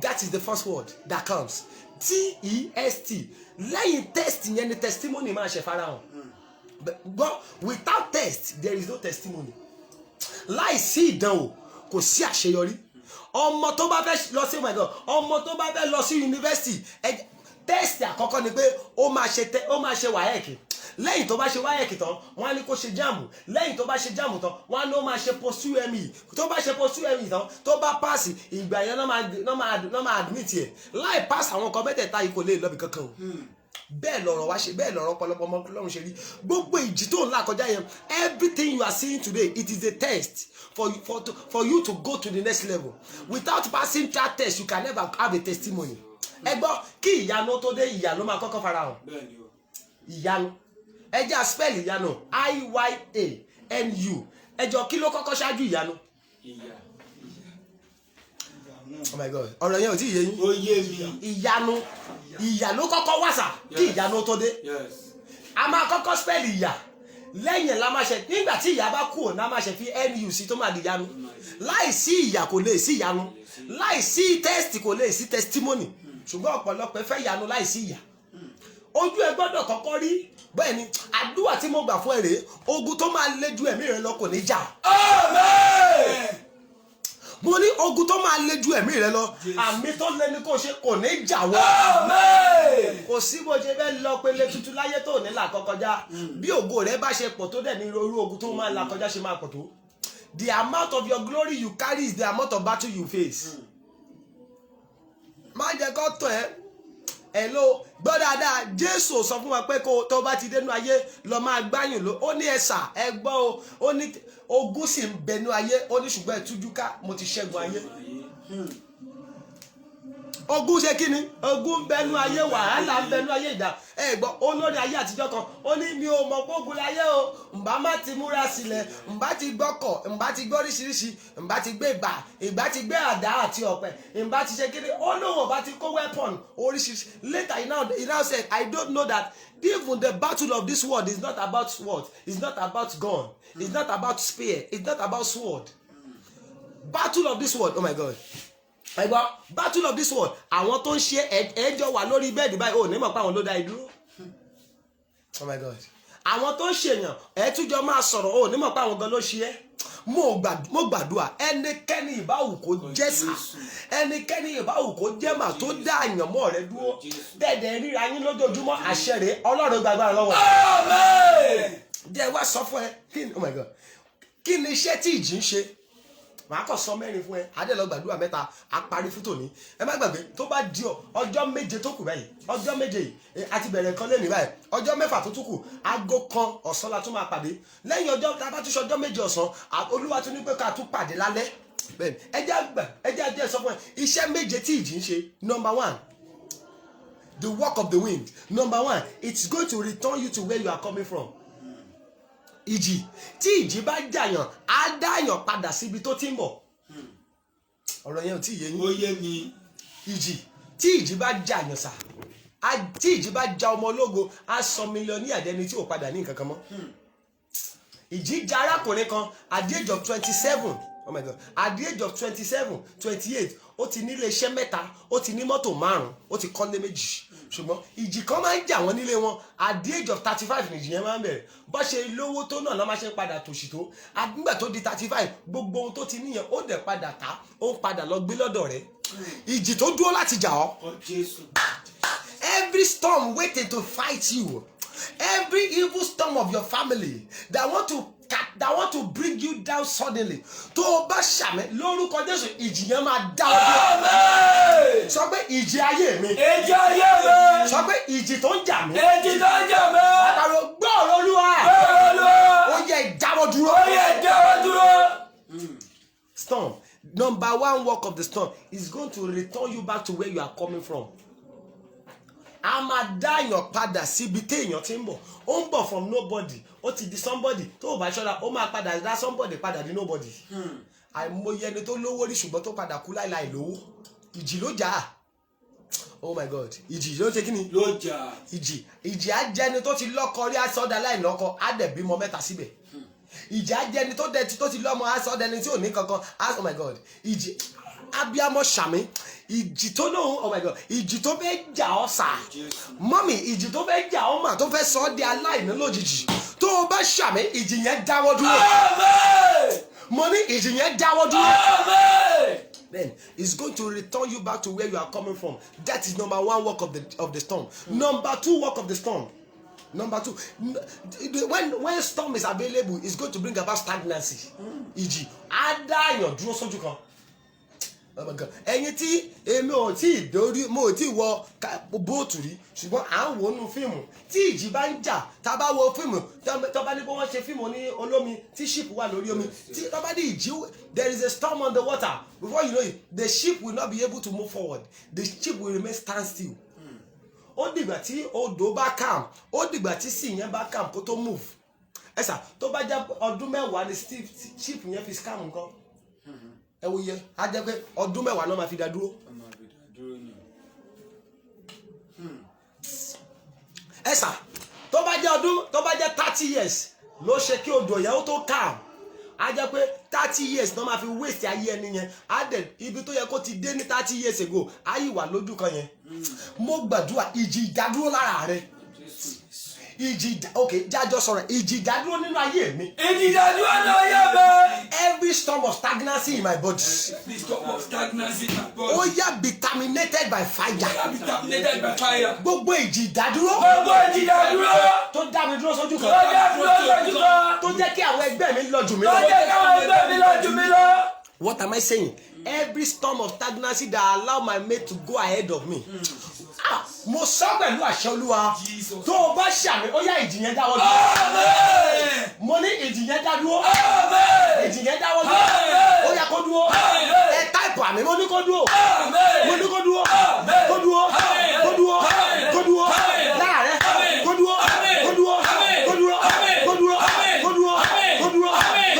That is the first word that comes. T-E-S-T. Lẹ́yìn test yẹn ni testimony máa ṣe farahàn. But without test there is no testimony. Láìsí ìdánwò kò sí àṣeyọrí. Ọmọ tó bá fẹ́ lọ sí, oh my God, ọmọ tó bá fẹ́ lọ sí university, test àkọ́kọ́ ni pé ó máa ṣe WAEC. Lẹ́yìn tó bá ṣe WAEC tán wọ́n á ní kó ṣe JAMB. Lẹ́yìn tó bá ṣe JAMB tán wọ́n á ní ó máa ṣe post UME. Tó bá ṣe post UME tán tó bá pass ìgbà yẹn náà máa admit ẹ̀. Láì pass àwọn nǹkan mẹ́tẹ̀ẹ̀ta yìí kò lè lọ bí kankan o. Bẹ́ẹ̀ lọ̀rọ̀ wá ṣe, bẹ́ẹ̀ lọ̀rọ̀ ọ̀pọ̀lọpọ̀ ọmọ Ọlọ́run ṣe rí. Gbogbo ìjì tó ń là kọjá yẹn, everything you are seeing today, it is a test for you to go to the next level. Without passing that test you can never have a testimony. Ẹ gbọ́ kí ìyanu tó dé, ìyanu máa kọ́kọ́ farahàn. Ìyanu ẹ jẹ́ spell ìyanu I-Y-A-N-U. Ẹ jọ kí ló kọ́kọ́ ṣáájú ìyanu? Oh my God, ọ̀rọ̀ yẹn ò tí ì yé yín. Ó yé mi. Ìyà ló kọ́kọ́ wá sà kí ìyanu tó dé. A máa kọ́kọ́ spell ìyà, lẹ́yìn la máa ṣe, nígbà tí ìyà bá kú ò náà máa ṣe fi NU sí tó máa di ìyanu. Láìsí ìyà kò lè sí ìyanu, láìsí test kò lè sí testimony. Ṣùgbọ́n ọ̀pọ̀lọpọ̀ fẹ́ ìyanu láìsí ìyà. Ojú ẹ gbọ́dọ̀ kọ́kọ́ rí. Bẹ́ẹ̀ ni àdúrà tí mo gbà fún ẹ rèé, ogun tó máa lé ju ẹ̀mí rẹ lọ kò ní jà. Amen. Mo ní ogun tó máa lé ju ẹ̀mí rẹ lọ, àmì tó lé ní kò ṣe kò ní jà wọ́. Amen. Kò sí bó ṣe fẹ́ lọ pele tuntun láyé tó ní là kọjá. Bí ògo rẹ bá ṣe pọ̀ tó dẹ̀ ní irú ogun tó máa là kọjá ṣe máa pọ̀ tó. The amount of your glory you carry is the amount of battle you face. Má jẹ́ kó tọ̀ ẹ́. Hello, gbọ́ dáadáa, Jésù sọ fún wa pé tó bá ti dénú ayé lọ máa gbáyùn ló. Ó ní ẹ̀sà ẹ gbọ́ o, ó ní ogun sì ń bẹnu ayé, ó ní ṣùgbọ́n ẹ tújú ká, mo ti ṣẹ́gun ayé. Ogun ṣe kí ni? Ogun bẹnu ayé, wàhálà bẹnu ayé ìjà. Ẹ gbọ́ olórí ayé àtijọ́ kan, ó ní mi ò mọ̀ pógun láyé o, ǹbá má ti múra sílẹ̀, ǹbá ti gbọ́kọ̀, ǹbá ti gbọ́ oríṣiríṣi, ǹbá ti gbé ìgbà ti gbé àdá àti ọ̀pẹ, ǹbá ti ṣe kí ni? Ó lóun ọ̀bá ti kó weapon oríṣiríṣi. Later he now said, I don't know that even the battle of this world is not about sword, it's not about gun, it's not about spear, it's not about sword. Battle of this world, oh my God. Ẹgbọ́ battle of this world, àwọn tó ń ṣe ẹjọ́ wà lórí bẹ́ẹ̀dì báyìí ò ní mọ̀ pé àwọn ló dá ìdúró. Oh my God. Àwọn tó ń ṣèyàn ẹ̀tújọ́ máa sọ̀rọ̀ ò ní mọ̀ pé àwọn gan ló ṣe é. Mo gbàdúrà ẹnikẹ́ni ìbáwù kó jẹ́ sà, ẹnikẹ́ni ìbáwù kó jẹ́ mà tó dá àyànmọ́ rẹ dúró. Dẹ̀dẹ̀ ríra yín lójoojúmọ́ àṣẹ rẹ̀ Ọlọ́run gbàgbára lọ́wọ́. Amen. Jẹ́ wá sọ fún ẹ, oh my God, kí ni iṣẹ́ tí ìjì ń ṣe? Màá kàn sọ mẹ́rin fún ẹ, adé lọ gbàdúrà mẹ́ta, a parí fún tòní. Ẹ má gbàgbé tó bá di ọjọ́ méje tó kù báyìí, ọjọ́ méje yìí àti bẹ̀rẹ̀ kan lẹ́nu báyìí, ọjọ́ mẹ́fà tó tún kù, aago kan ọ̀sán la tún máa pàdé. Lẹ́yìn ọjọ́ tá a bá tún ṣe ọjọ́ méje ọ̀sán, Olúwa tún ní pé ká tún pàdé lálẹ́. Bẹ́ẹ̀ni, ẹ jẹ́ sọ fún ẹ, iṣẹ́ méje tí ìjì ń ṣe, number 1, the work of the wind. Number 1, it's going to return you to where you are coming from. Ìjì tí ìjì bá jàyàn á dáyàn padà síbi tó ti ń bọ̀. Ọ̀rọ̀ yẹn ò tí ì yé yín. Ó yé mi. Ìjì tí ìjì bá jàyàn sà, tí ìjì bá ja ọmọ ológo á sọ mílíọ̀nù àdẹni tí ò padà ní nǹkan kan mọ́. Ìjì ja arákùnrin kan at the age of 27. Oh my God, at the age of 27, 28, ó ti nílé iṣẹ́ mẹ́ta, ó ti ní mọ́tò 5, ó ti kọ́lé 2. Ṣùgbọ́n ìjì kan máa ń jà wọ́n nílé wọn at the age of 35 nìjì yẹn máa ń bẹ̀rẹ̀. Bó ṣe lówó tó náà lọ́ máa ṣe padà tòṣì tó. Nígbà tó di 35, gbogbo ohun tó ti níyẹn ó dẹ̀ padà ta, ó ń padà lọ gbé lọ́dọ̀ rẹ̀. Ìjì tó dúró láti jà ọ́. Ó Jésù. Every storm waiting to fight you, every evil storm of your family that want to bring you down suddenly, tó o bá ṣàmì lórúkọ Jésù, ìjì yẹn máa dá ọ dúró. Amen. Sọ pé ìjì ayé mi. Ìjì ayé mi. Sọ pé ìjì tó ń jà mí. Ìjì tó ń jà mí. Àpàrọ̀ gbọ́ ọ̀rọ̀ Olúwa. Ó yẹ ìdáwọ́ dúró. Ó yẹ ìdáwọ́ dúró. Storm. Number 1 work of the storm is going to return you back to where you are coming from. A máa dá èèyàn padà síbi tí èèyàn ti ń bọ̀. Ó ń bọ̀ from nobody, ó ti di somebody. Tó o bá ṣọ́ra, ó máa padà dá somebody padà di nobody. Àìmọye ẹni tó lówó rí ṣùgbọ́n tó padà kú láìláì lówó. Ìjì ló jà á. oh my god ìjì ló ṣe kí ni ló jà. ìjì á jẹni tó ti lọ́kọ rí asọ́dà láì lọ́kọ á dẹ̀ bímọ mẹ́ta síbẹ̀ ìjì á jẹni tó ti lọ́mọ asọ́dà ẹni tí ò ní kankan oh my god ìjì abiyamọ sàmì ìjì tó lóhùn oh my god ìjì tó fẹ́ jà ọ́ sà mọ́mì ìjì tó fẹ́ jà ọ́ mà tó fẹ́ sọ ọ́ di aláìní lójijì tó o bá sàmì ìjì yẹn dáwọ́ dúró mo ní ìjì yẹn dáwọ́ dúró. Then it's going to return you back to where you are coming from. That is number one work of the storm. Number two work of the storm. Number two, when storm is available, it's going to bring about stagnancy. E.g., ada yan dúró sójú kan. Oh my God. Ẹ̀yin tí èmi ò tí dórí mo tí wọ bóòtù rí ṣùgbọ́n à ń wo nínú fíìmù tí ìjì bá ń jà tá bá wo fíìmù tó bá ní pé wọ́n ṣe fíìmù ní olómi tí ship wà lórí omi tí tó bá ní ìjì there is a storm on the water before you know it the ship will not be able to move forward the ship will remain stand still. Ó dìgbà tí odò bá calm ó dìgbà tí sea yẹn bá calm kó tó move. Ẹ̀sà tó bá jẹ́ ọdún mẹ́wàá ni ship yẹn fi calm nǹkan. Ẹ wo yẹ á jẹ́ pé ọdún mẹ́wàá náà máa fi dá dúró. Ẹ̀sà tó bá jẹ́ 30 years ló ṣe kí odò yẹn ó tó calm á jẹ́ pé 30 years náà máa fi waste ayé ẹni yẹn á dẹ̀ ibi tó yẹ kó ti dé ní 30 years ago á yìí wà lójú kan yẹn. Mo gbàdúrà ìjì ìdádúró lára rẹ okay jájọ sọ̀rọ̀ ìjì ìdádúró nínú ayé mi. ìjì ìdádúró nínú ayé mi. Every storm of stagnancy in my body. Every storm of stagnancy in my body. Ó yá be terminated by fire. Be terminated by fire. Gbogbo ìjì ìdádúró. Gbogbo ìjì ìdádúró. Tó dá mi dúró sójú kan. Tó dá mi dúró sójú kan. Tó jẹ́ kí àwọn ẹgbẹ́ mi lọ jù mí lọ. Tó jẹ́ kí àwọn ẹgbẹ́ mi lọ jù mí lọ. What am I saying? Every storm of stagnancy that allow my mate to go ahead of me. Mo sọ pẹ̀lú àṣẹ Olúwa tó o bá ṣàmì ó yá ìjì yẹn dáwọ́ dúró. Mo ní ìjì yẹn dá dúró. Ìjì yẹn dáwọ́ dúró. Ó yá kó dúró. Ẹ táìpù àmì mo ní kó dúró. Mo ní kó dúró. Kó dúró. Kó dúró. Kó dúró. Lára rẹ̀. Kó dúró. Kó dúró. Kó dúró. Kó dúró. Kó dúró. Kó dúró.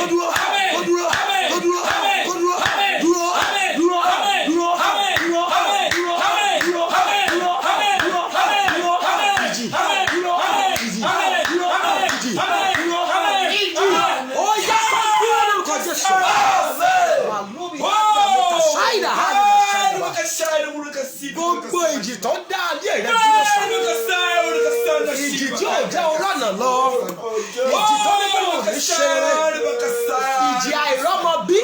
Kó dúró. Kó dúró. Kó dúró. Kó dúró. Kó dúró. Dúró. Dúró. Dúró. Gbogbo ìjì tó dá ayé rẹ dúró sọ ìjì tí ò jẹ́ ọlọ́nà lọ ìjì tó ní bọ́lá òní ṣe ìjì àìrọ́mọ bí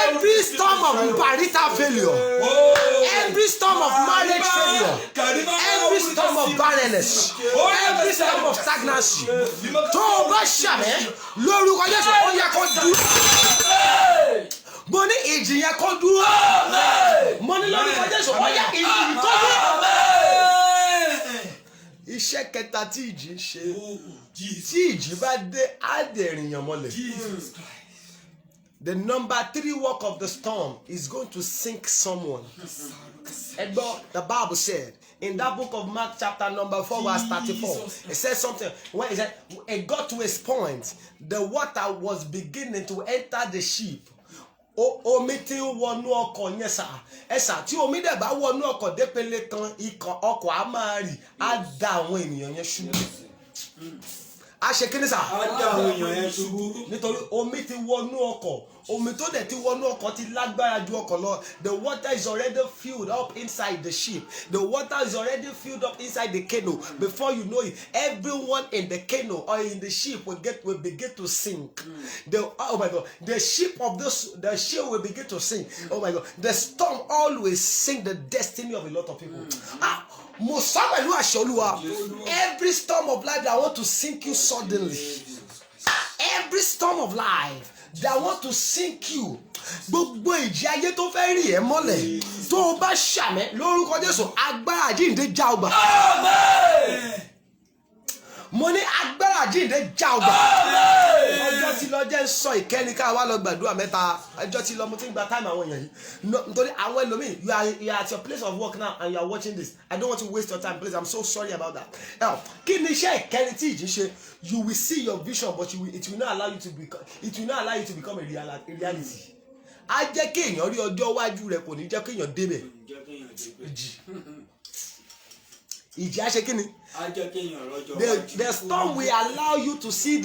every storm of marital failure every storm of marriage failure every storm of barrenness every storm of stagnancy tó o bá ṣàmẹ́ lórúkọ Jésù ó yẹ kó dúró. Mo ní ìjì yẹn kó dúró. Mo ní lórúkọ Jésù ó yẹ ìjì yẹn kó dúró. Iṣẹ́ kẹta tí ìjì ń ṣe tí ìjì bá dé á dẹ̀rìn yàn mọ́lẹ̀. The number 3 work of the storm is going to sink someone. The Bible said in that book of Mark chapter number 4 verse 34, it says something. When it said it got to a point, the water was beginning to enter the ship. Omi tí ń wọnú ọkọ̀ yẹn sà ẹ̀sà tí omi dẹ̀ bá wọnú ọkọ̀ dépele kan ọkọ̀ á máa rì á da àwọn ènìyàn yẹn ṣubú. A ṣe kí ni sà? Á dá àwọn èèyàn yẹn ṣubú. Nítorí omi ti wọnú ọkọ̀ omi tó dẹ̀ ti wọnú ọkọ̀ ti lágbára ju ọkọ̀ lọ. The water is already filled up inside the ship. The water is already filled up inside the canoe. Before you know it, everyone in the canoe or in the ship will begin to sink. Oh my God, the ship will begin to sink. Oh my God, the storm always sink the destiny of a lot of people. Mo sọ pẹ̀lú àṣẹ Olúwa, every storm of life that want to sink you suddenly, every storm of life that want to sink you, gbogbo ìjì ayé tó fẹ́ rì ẹ́ mọ́lẹ̀ tó o bá ṣàmẹ́ lórúkọ Jésù agbára àjíǹde já ọgbà. Mo ní agbára àjíǹde já ọgbà. Ọjọ́ tí lọ jẹ́ ń sọ ìkẹ́ni ká wá lọ gbàdúrà mẹ́ta. Ọjọ́ tí lọ mo ti ń gba time àwọn èèyàn yìí. Nítorí àwọn ẹlòmíì you are at your place of work now and you are watching this. I don't want to waste your time, please. I'm so sorry about that. Now, kí ni iṣẹ́ ìkẹ́ni tí ìjì ṣe? You will see your vision, but it will not allow you to become a reality. Á jẹ́ kí èèyàn rí ọjọ́ iwájú rẹ̀ kò ní jẹ́ kí èèyàn débẹ̀. ìjì á ṣe kí ni. á jẹ́ kéèyàn rọ́jọ́ The storm will allow you to see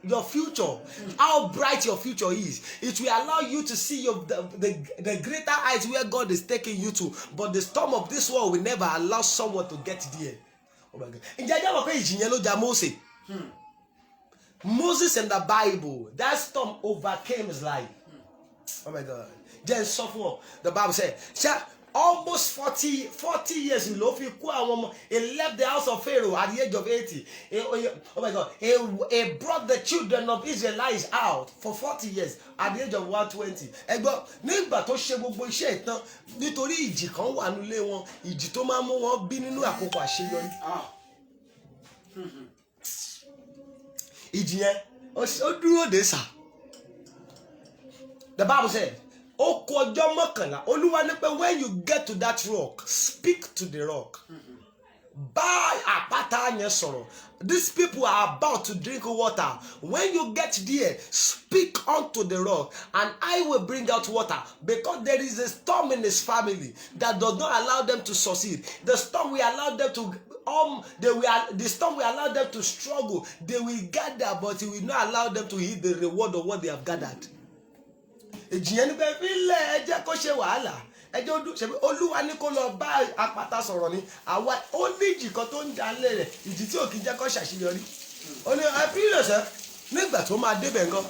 your future, how bright your future is. It will allow you to see the greater heights where God is taking you to. But the storm of this world will never allow someone to get there. Oh my God. Ǹjẹ́ ẹjẹ́ wọ̀ pé ìjì yẹn ló jà Mósè? Moses in the Bible, that storm overcame his life. Oh my God. Then suffer. The Bible said, almost 40 years in Lofi, he left the house of Pharaoh at the age of 80. Oh my God. He brought the children of Israelites out for 40 years at the age of 120. Ẹgbọ́n nígbà tó ṣe gbogbo iṣẹ́ ìtàn nítorí ìjì kan wà nílé wọn, ìjì tó máa mú wọn bí nínú àkókò àṣeyọrí. Ìjì yẹn ó dúró dé sà. The Bible said, ó kù ọjọ́ mọ́kànlá, Olúwa ní pé when you get to that rock, speak to the rock. Bá àpáta yẹn sọ̀rọ̀. These people are about to drink water. When you get there, speak unto the rock, and I will bring out water. Because there is a storm in his family that does not allow them to succeed. The storm will allow them to the storm will allow them to struggle. They will gather, but it will not allow them to eat the reward of what they have gathered. Ìjìyẹn ní pé ilé ẹjẹ́ kó ṣe wàhálà ẹjẹ́ ọdún ṣe pé Olúwa ní kó lọ bá àpáta sọ̀rọ̀ ni àwa ó ní ìjì kan tó ń jalè rẹ̀ ìjì tí ò kí jẹ́ kó ṣàṣeyọrí ó ní ẹbílẹ̀ṣẹ́ nígbà tó máa débẹ̀ gan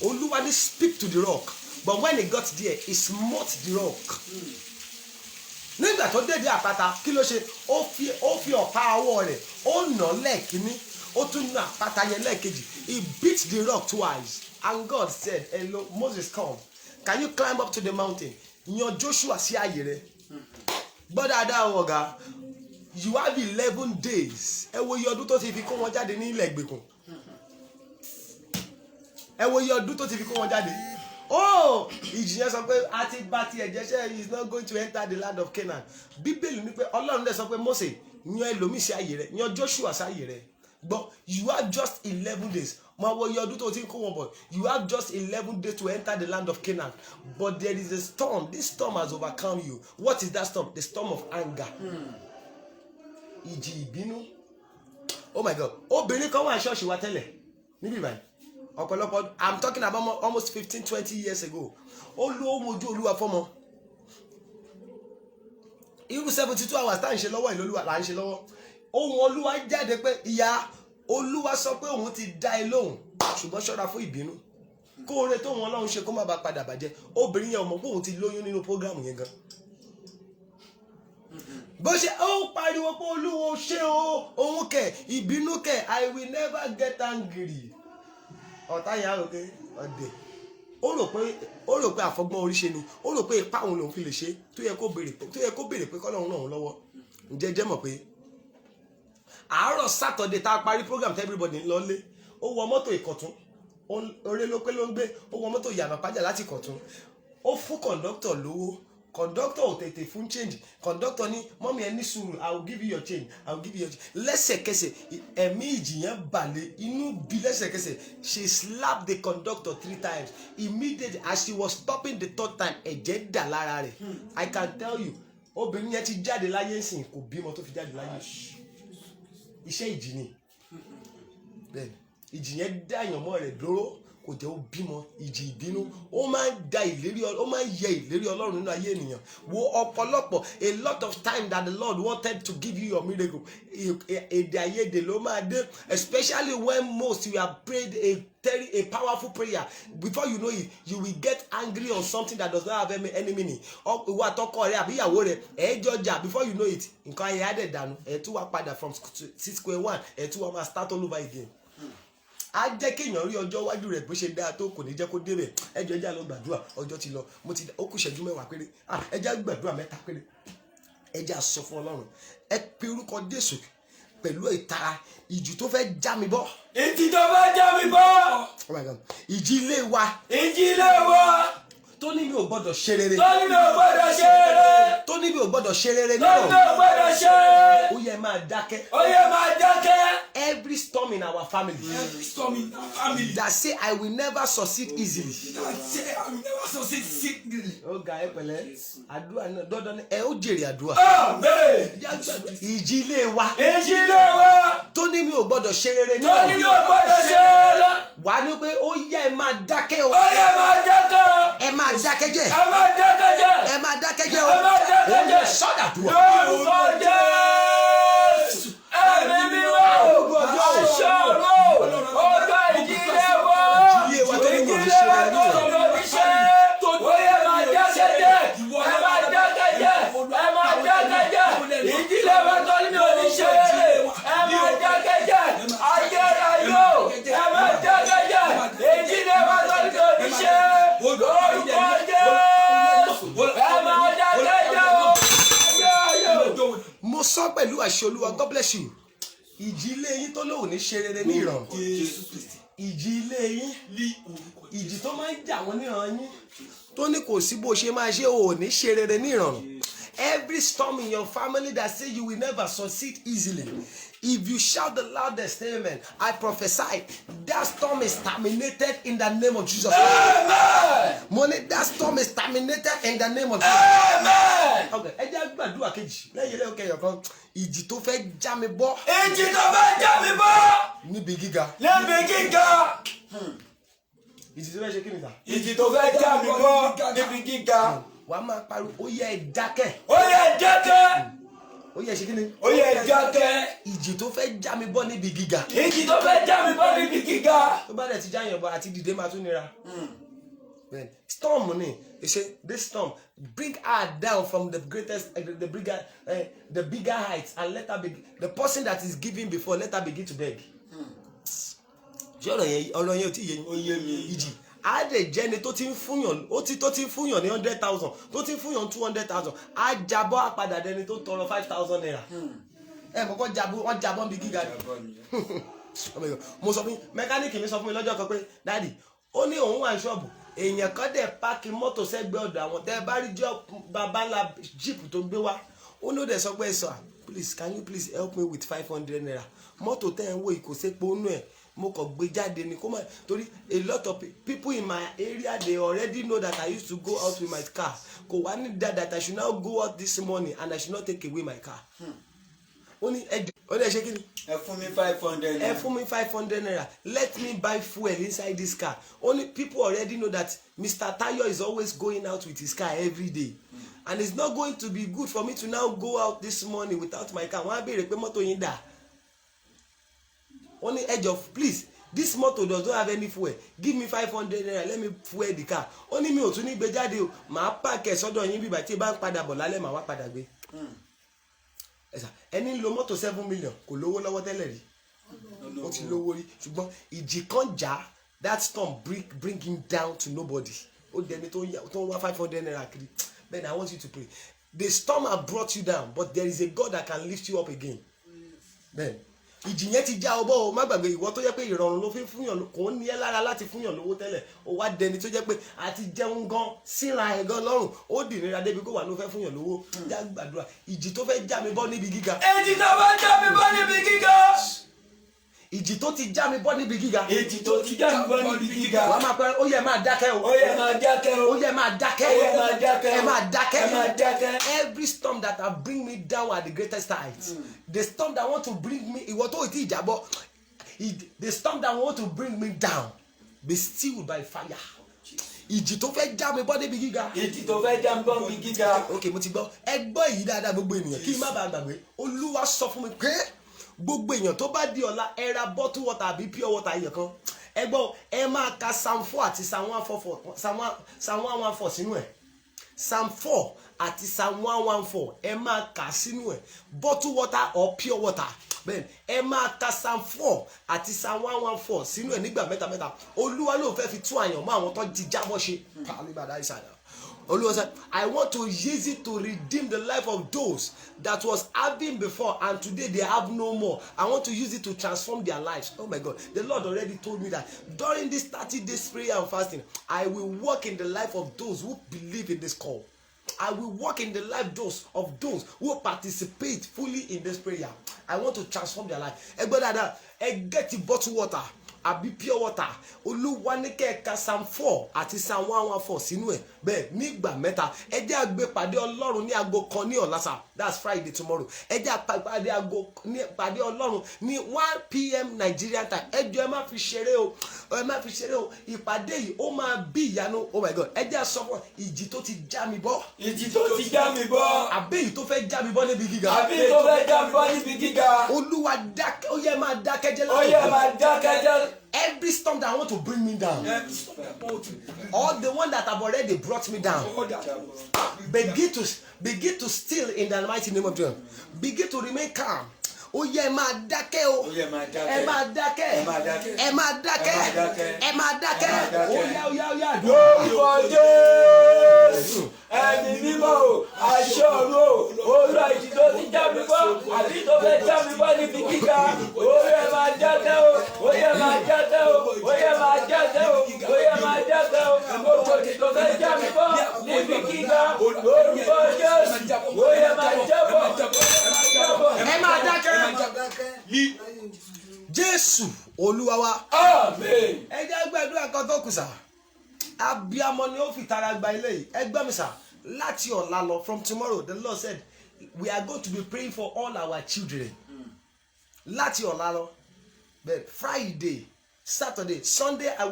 Olúwa ní speak to the rock, but when he got there he smote the rock. Nígbà tó dédé àpáta kí ló ṣe ó fi ọ̀pá ọwọ́ rẹ̀ ó nà lẹ́ẹ̀kínní ó tún nà àpáta yẹn lẹ́ẹ̀kejì. He beat the rock twice. And God said, hello, Moses, come. Can you climb up to the mountain? Yan Joshua sí ààyè rẹ̀. Gbọ́dọ̀ adá ọ̀gá, you have 11 days. Ẹ wo iye ọdún tó ti fi kó wọn jáde ní ilẹ̀ ìgbèkùn. Ẹ wo iye ọdún tó ti fi kó wọn jáde. Oh, ìjì yẹn sọ pé àti bá tiẹ̀ jẹ́ṣẹ́ he is not going to enter the land of Canaan. Bíbélì ní pé Ọlọ́run dẹ̀ sọ pé Mósè yan ẹlòmíì sí ààyè rẹ̀, yan Joshua sí ààyè rẹ̀. But you have just 11 days. You have just 11 days to enter the land of Canaan. But there is a storm. This storm has overcome you. What is that storm? The storm of anger. Ìjì ìbínú. Oh my God. Obìnrin kan wà ní ṣọ́ọ̀ṣì wa tẹ́lẹ̀. Níbí báyìí. Ọ̀pọ̀lọpọ̀. I'm talking about almost 15-20 years ago. Ó ló mojú Olúwa fọ́mọ. Irú 72 hours tá à ń ṣe lọ́wọ́ ìlú Olúwa là ń ṣe lọ́wọ́. Ohùn Olúwa jáde pé ìyá Olúwa sọ pé òun ti dá ẹ lóhùn ṣùgbọ́n ṣọ́ra fún ìbínú kó oore tó wọn Ọlọ́run ṣe kó má bàa padà bàjẹ́. Obìnrin yẹn ò mọ̀ pé òun ti lóyún nínú prógrámù yẹn gan. Bó ṣe ó pariwo pé Olúwa ṣe òun kẹ̀ ìbínú kẹ̀ I will never get angry. Ọ̀tá yẹn á rò pé ọ̀dẹ̀ ó rò pé àfọgbọ́n orí ṣe ni ó rò pé ipá òun lòun fi lè ṣe tó yẹ kó béèrè pé kọ́lọ́run náà òun lọ́wọ́. Ǹjẹ́ jẹ́ mọ̀ pé àárọ̀ Saturday tá a parí program tí everybody ń lọ lé ó wọ mọ́tò Ìkọ̀tún orí ló pé ló ń gbé ó wọ mọ́tò Ìyànà Pàjà láti Ìkọ̀tún ó fún kọ̀ǹdọ́tọ̀ lówó kọ̀ǹdọ́tọ̀ ò tètè fún change kọ̀ǹdọ́tọ̀ ní mọ́mí ẹ ní sùúrù I will give you your change I will give you your change. Lẹ́sẹ̀kẹsẹ̀ ẹ̀mí ìjì yẹn balẹ̀ inú bí lẹ́sẹ̀kẹsẹ̀ she slapped the conductor 3 times immediately as she was stopping the 3rd time ẹ̀jẹ̀ dà lára rẹ̀. I can tell you obìnrin yẹn ti jáde láyé sìn kò bímọ tó fi jáde láyé. Iṣẹ́ ìjì ni bẹ́ẹ̀ ìjì yẹn dá àyànmọ́ rẹ̀ dúró kò jẹ́ ó bímọ. Ìjì ìbínú ó máa ń da ìlérí ó máa ń yẹ ìlérí Ọlọ́run nínú ayé ènìyàn. Wo ọ̀pọ̀lọpọ̀ a lot of time that the Lord wanted to give you your miracle èdè àìyedè ló máa dé especially when most you have prayed a powerful prayer before you know it you will get angry on something that does not have any meaning. Ìwọ àtọkọ rẹ àbí ìyàwó rẹ ẹ jọjà before you know it nǹkan ayé á dẹ̀ dànù ẹ tún wá padà from square one ẹ tún wá máa start all over again. Á jẹ́ kéèyàn rí ọjọ́ iwájú rẹ̀ bó ṣe dáa tó kò ní jẹ́ kó débẹ̀ ẹjọ́ ẹjẹ́ lọ gbàdúrà ọjọ́ ti lọ ó kù ìṣẹ́jú 10 péré ẹjẹ́ gbàdúrà 3 péré ẹjẹ́ sọ fún Ọlọ́run ẹ pe orúkọ Jésù pẹ̀lú ìtara ìjì tó fẹ́ já mi bọ́. Ìjì tó fẹ́ já mi bọ́. Oh my God. Ìjì ilé wa. Ìjì ilé wa. Tó ní mi ò gbọ́dọ̀ ṣe rere. Tó ní mi ò gbọ́dọ̀ ṣe rere. Tó ní mi ò gbọ́dọ̀ ṣe rere Tó ní mi ò gbọ́dọ̀ ṣe rere. Ó yẹ máa dákẹ́. Ó yẹ máa dákẹ́. Every every storm in our family Every storm in our family. that say I will never succeed easily. That say I will never succeed secretly. ó ga ẹ pẹ̀lẹ́ àdúrà náà dandan ni ẹ ó jèrè àdúrà. Amen. ìjì ilé wa Èjì lé wa. tó ní mi ò gbọdọ̀ ṣe rere ní Tó ní ọ̀run. yóò gbọ́dọ̀ ṣe é lọ. wà á ní pé ó yẹ ẹ máa dákẹ́ o Ó yẹ máa dákẹ́. ẹ máa dákẹ́ jẹ́ Ẹ máa dákẹ́ jẹ́. ẹ máa dákẹ́ jẹ́ o Ẹ máa dákẹ́ ó jẹ́. yẹ sọ́dàdúrà. Lórúkọ Jésù. Ẹ̀mí mímọ́. Aṣọ ọ̀rọ̀. Ọjọ́ ìdílé wa. Ìdílé wa tó ní mi ò ní Ìdílé ṣe wa rere ní tó ọ̀run. ní mi ṣe. Ó yẹ máa dákẹ́ jẹ́. Ẹ máa dákẹ́ jẹ́. Ẹ máa dákẹ́ jẹ́. Ìdílé wa tó ní mi ò ní ṣe. Ẹ máa dákẹ́ jẹ́. Ayérayé o. Ẹ máa dákẹ́ jẹ́. Ìdílé wa tó ní mi ò ní ṣe. Lórúkọ Jésù. Ẹ máa dákẹ́ jẹ́ o. Ayérayé o. mo sọ pẹ̀lú àṣẹ Olúwa, God bless you. ìjì ilé yín tó lóun ní ṣe rere ní ìrọ̀rùn. ìjì ilé yín ìjì tó máa ń jà wọ́n níran yín tó ní kò sí bó ṣe máa ṣe ò ní ṣe rere ní ìrọ̀rùn. Every storm in your family that say you will never succeed easily, if you shout the loudest amen, I prophesy that storm is terminated in the name of Jesus. Amen. Money, that storm is terminated in the name of Jesus. Amen. Okay, ẹ jẹ́ gbàdúrà kejì lẹ́yìn ilé òkè ẹ̀yọ̀kan ìjì tó fẹ́ já mi bọ́ Èjì tó fẹ́ já mi bọ́. níbi gíga. Níbi gíga. ìjì tó fẹ́ ṣe kí ni sà? Ìjì tó fẹ́ já mi bọ́. Níbi gíga. wà á máa pariwo ó yẹ ẹ dákẹ́ Ó yẹ dákẹ́. ó yẹ ṣe kí ni. Ó yẹ dákẹ́. ìjì tó fẹ́ já mi bọ́ níbi gíga. Ìjì tó fẹ́ já mi bọ́ níbi gíga. tó bá dẹ̀ ti já yàn bọ́ àti dìde máa tún nira. Then, storm ni they say this storm bring her down from the greatest the bigger heights and let her be the person that is giving before let her begin to beg. ṣé ọ̀rọ̀ yẹn ò tí yé yín. ìjì á dẹ̀ jẹ́ ni tó ti ń fúnyàn tó ti ń fúnyàn ní 100,000 tó ti ń fúnyàn 200,000 á jábọ́ àpadà dẹni tó tọrọ 5,000 naira. ẹ kọ́kọ́ wọ́n jábọ́ bí gíga ni. mo sọ fún mẹkáníìkì mi sọ fún mi lọ́jọ́ kan pé dáàdì ó ní òun wà ní ṣọ́ọ̀bù èèyàn kan dẹ̀ páàkì mọ́tò sẹ́gbẹ́ ọ̀dọ̀ àwọn tẹ́ ẹ bá rí jọ babalá jíìpù tó gbé wá ó ní ó dẹ̀ sọ pé sọ please can you please help me with 500 naira mọ́tò tẹ́ ẹ ń wo ìkòsẹ́pọ̀ nù ẹ̀ mo kàn gbé jáde ni kó má torí a lot of people in my area they already know that I used to go out with my car kò wá ní that I should now go out this morning and I should not take away my car. ó ní ẹjọ ó lè ṣe kí ni. Ẹ fún mi 500 naira. ẹ fún mi 500 naira let me buy fuel inside this car. Only people already know that Mr. Tayo is always going out with his car every day. And it's not going to be good for me to now go out this morning without my car. Wọ́n á béèrè pé mọ́tò yín dà. Only edge of please this motor does not have any fuel give me 500 naira let me fuel the car. Ó ní mi ò tún ní gbé jáde o màá pààkì sọ́dọ̀ yín bíbá tí ẹ bá ń padà bọ̀ lálẹ́ màá wá padà gbé. ẹni ń lo mọ́tò 7 million kò lówó lọ́wọ́ tẹ́lẹ̀ rí ó ti lówó rí ṣùgbọ́n ìjì kan jà that storm bring him down to nobody. Ó dẹni tó ń wá 500 naira kiri. Then I want you to pray the storm have brought you down but there is a God that can lift you up again. Then ìjì yẹn ti já ọbọ o má gbàgbé ìwọ tó jẹ́ pé ìrọ̀rùn ló fi fúnyàn kò ní ẹ lára láti fúnyàn lówó tẹ́lẹ̀ ó wá dẹni tó jẹ́ pé àti jẹun gan síra ẹ gan lọ́rùn ó dì nira débi kó wà ló fẹ́ fúnyàn lówó. Já gbàdúrà ìjì tó fẹ́ já mi bọ́ níbi gíga. Èjì tó fẹ́ já mi bọ́ níbi gíga. ìjì tó ti já mi bọ́ níbi gíga. Èjì tó ti já mi bọ́ níbi gíga. wàá máa pẹ́ ó yẹ máa dákẹ́ o. Ó yẹ máa dákẹ́ o. ó yẹ máa dákẹ́. Ó yẹ máa dákẹ́ o. ẹ máa dákẹ́. Ẹ máa dákẹ́. Every storm that have bring me down at the greatest heights. The storm that want to bring me ìwọ tó ti ìjàbọ̀ the storm that want to bring me down be stilled by fire. ìjì tó fẹ́ já mi bọ́ níbi gíga. Èjì tó fẹ́ já mi bọ́ níbi gíga. ok mo ti gbọ́ ẹ gbọ́ èyí dáadáa gbogbo ènìyàn kí n má bàa gbàgbé Olúwa sọ fún mi pé gbogbo èèyàn tó bá di ọ̀la ẹ ra bottle water àbí pure water èèyàn kan ẹ gbọ́ ẹ máa ka Psalm 4 àti Psalm 114 sínú ẹ̀ Psalm 4 àti Psalm 114 ẹ máa kà sínú ẹ̀ bottle water or pure water bẹ́ẹ̀ ẹ máa ka Psalm 4 àti Psalm 114 sínú ẹ̀ nígbà mẹ́ta Olúwa ló fẹ́ fi tún àyàn mọ́ àwọn tó ti jábọ́ ṣe pàálíbàdà ìsàlẹ̀. Olúwa said, I want to use it to redeem the life of those that was having before and today they have no more. I want to use it to transform their lives. Oh my God. The Lord already told me that during this 30 days prayer and fasting, I will work in the life of those who believe in this call. I will work in the life of those who participate fully in this prayer. I want to transform their life. Get the bottled water. Àbí pure water. Olúwa ní kẹ́ẹ̀ka Psalm 4 àti Psalm 114 sínú ẹ̀ bẹ́ẹ̀ nígbà mẹ́ta. Ẹ jẹ́ àgbé pàdé Ọlọ́run ní aago kan ní ọ̀la sà. That's Friday tomorrow. Ẹ jẹ́ pàdé Ọlọ́run ní 1 p.m. Nigerian time. Ẹ jọ̀ọ́ ẹ má fi ṣeré o. Ẹ má fi ṣeré o. Ìpàdé yìí ó máa bí ìyanu. Oh my God. Ẹ jẹ́ sọ fún ìjì tó ti já mi bọ́. Ìjì tó ti já mi bọ́. Àbí èyí tó fẹ́ já mi bọ́ níbi gíga. Àbí èyí tó fẹ́ já mi bọ́ níbi gíga. Olúwa dákẹ́. Ó yẹ máa dákẹ́ jẹ́ Ó yẹ máa dákẹ́ jẹ́. Every storm that want to bring me down, or the one that have already brought me down, begin to still in the mighty name of Jesus. Begin to remain calm. Ó yẹ máa dákẹ́ o. Ẹ máa dákẹ́. Ẹ máa dákẹ́. Ẹ máa dákẹ́. Ó yá. Lórúkọ Jésù. Ẹni mímọ́ o, aṣọ ọ̀run o, olú ìjì tó ti já mi bọ́, àbí tó fẹ́ já mi bọ́ níbi gíga. Ó yẹ máa dákẹ́ o, ó yẹ máa dákẹ́ o, ó yẹ máa dákẹ́ o, ó yẹ máa dákẹ́ o. Gbogbo ìjì tó fẹ́ já mi bọ́ níbi gíga. Lórúkọ Jésù. Ó yẹ máa jábọ̀. Ẹ máa dákẹ́. Jésù Olúwa wa. Amen. Ẹ jẹ́ gbàdúrà kan tó kù sà. Abiyamọ ni ó fi tara gba ilé yìí. Ẹ gbọ́ mi sà. Láti ọ̀la lọ, from tomorrow, the Lord said we are going to be praying for all our children. Láti ọ̀la lọ. But Friday, Saturday, Sunday, I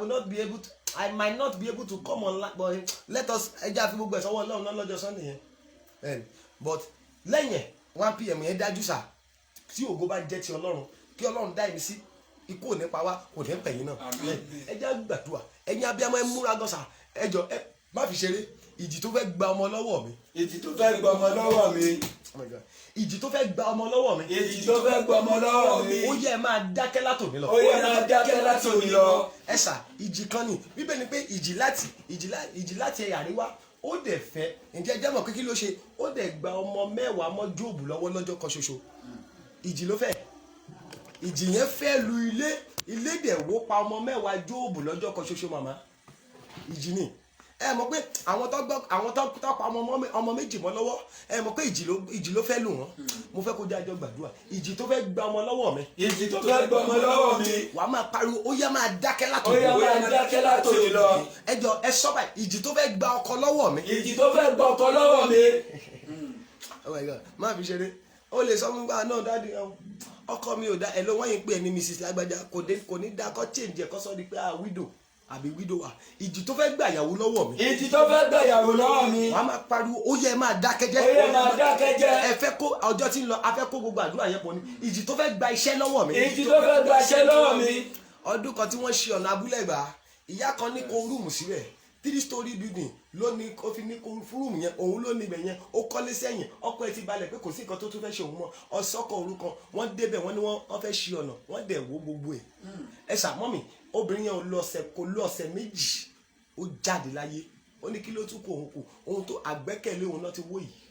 might not be able to come online, but let us ẹ jẹ́ àfi gbogbo ẹ̀sọ́ wọ́n lọ́wọ́ lọ́jọ́ Sunday yẹn. But lẹ́yìn 1 p.m. yẹn dájú sà. Tí ògo bá jẹ́ ti Ọlọ́run, kí Ọlọ́run dá ẹ̀mí sí. Ikú ò ní pa wá, kò ní pẹ̀yìn náà. Ẹ jẹ́ gbàdúrà. Ẹ̀yin abiyamọ ẹ múra gan sà. Ẹ jọ̀ọ́ ẹ má fi ṣeré. Ìjì tó fẹ́ gba ọmọ lọ́wọ́ mi. Ìjì tó fẹ́ gba ọmọ lọ́wọ́ mi. Oh my God. Ìjì tó fẹ́ gba ọmọ lọ́wọ́ mi. Ìjì tó fẹ́ gba ọmọ lọ́wọ́ mi. Ó yẹ máa dákẹ́ látòní lọ. Ó yẹ máa dákẹ́ látòní lọ. Ẹ sà ìjì kan ni Bíbélì ni pé ìjì láti ẹ̀yà àríwá ó dẹ̀ fẹ́ ǹjẹ́ jẹ́ mọ̀ pé kí ló ṣe ó dẹ̀ gba ọmọ 10 mọ́ Jóòbù lọ́wọ́ lọ́jọ́ kan ṣoṣo. Ìjì ló fẹ́. Ìjì yẹn fẹ́ lu ilé dẹ̀ wó pa ọmọ 10 Jóòbù lọ́jọ́ kan ṣoṣo màmá. Ìjì ni ẹ mọ̀ pé àwọn tó pa ọmọ méjì mọ́ lọ́wọ́ ẹ mọ̀ pé ìjì ló fẹ́ lù wọ́n. Mo fẹ́ kó jẹ́ àjọ gbàdúrà. Ìjì tó fẹ́ gba ọmọ lọ́wọ́ mi. Ìjì tó fẹ́ gba ọmọ lọ́wọ́ mi. Wà á máa pariwo ó yá máa dákẹ́ látòní. Ó yá máa dákẹ́ látòní lọ. Ẹ jọ̀ọ́ ẹ sọ báyìí ìjì tó fẹ́ gba ọkọ lọ́wọ́ mi. Ìjì tó fẹ́ gba ọkọ lọ́wọ́ mi. Oh my God, má fi ṣeré. Ó lè sọ fún gbà náà dáàdi ọkọ mi ò dá ẹ ló wọ́n yín pé ẹni Mrs. Lágbájá kò ní dá kọ́ change ẹ̀kọ́ sọ́ di pé widow àbí widow wa. Ìjì tó fẹ́ gba ìyàwó lọ́wọ́ mi. Ìjì tó fẹ́ gba ìyàwó lọ́wọ́ mi. Wàá máa pariwo ó yẹ máa dákẹ́ jẹ́. Ó yẹ máa dákẹ́ jẹ́. Ẹ fẹ́ kó ọjọ́ tí ń lọ a fẹ́ kó gbogbo àdúrà yẹn pọ̀ ní. Ìjì tó fẹ́ gba iṣẹ́ lọ́wọ́ mi. Ìjì tó fẹ́ gba iṣẹ́ lọ́wọ́ mi. Ọdún kan tí wọ́n ṣe ọ̀nà abúlé gbà ìyá kan ní kó rúùmù síbẹ̀ 3-story building ló ní kó fi ní kó fúrúùmù yẹn òun ló níbẹ̀ yẹn ó kọ́lé sẹ́yìn ọkọ ẹ ti balẹ̀ pé kò sí nǹkan tó tún fẹ́ ṣe òun mọ́ ọ̀sọ́kọ̀ orúkọ wọ́n débẹ̀ wọ́n ní wọ́n fẹ́ ṣe ọ̀nà wọ́n dẹ̀ wó gbogbo ẹ̀. Ẹ ṣàmọ́mì obìnrin yẹn kò lọ ọ̀sẹ̀ méjì ó jáde láyé ó ní kí ló tún kó òun kù ohun tó àgbẹ́kẹ̀lé òun náà ti wó yìí.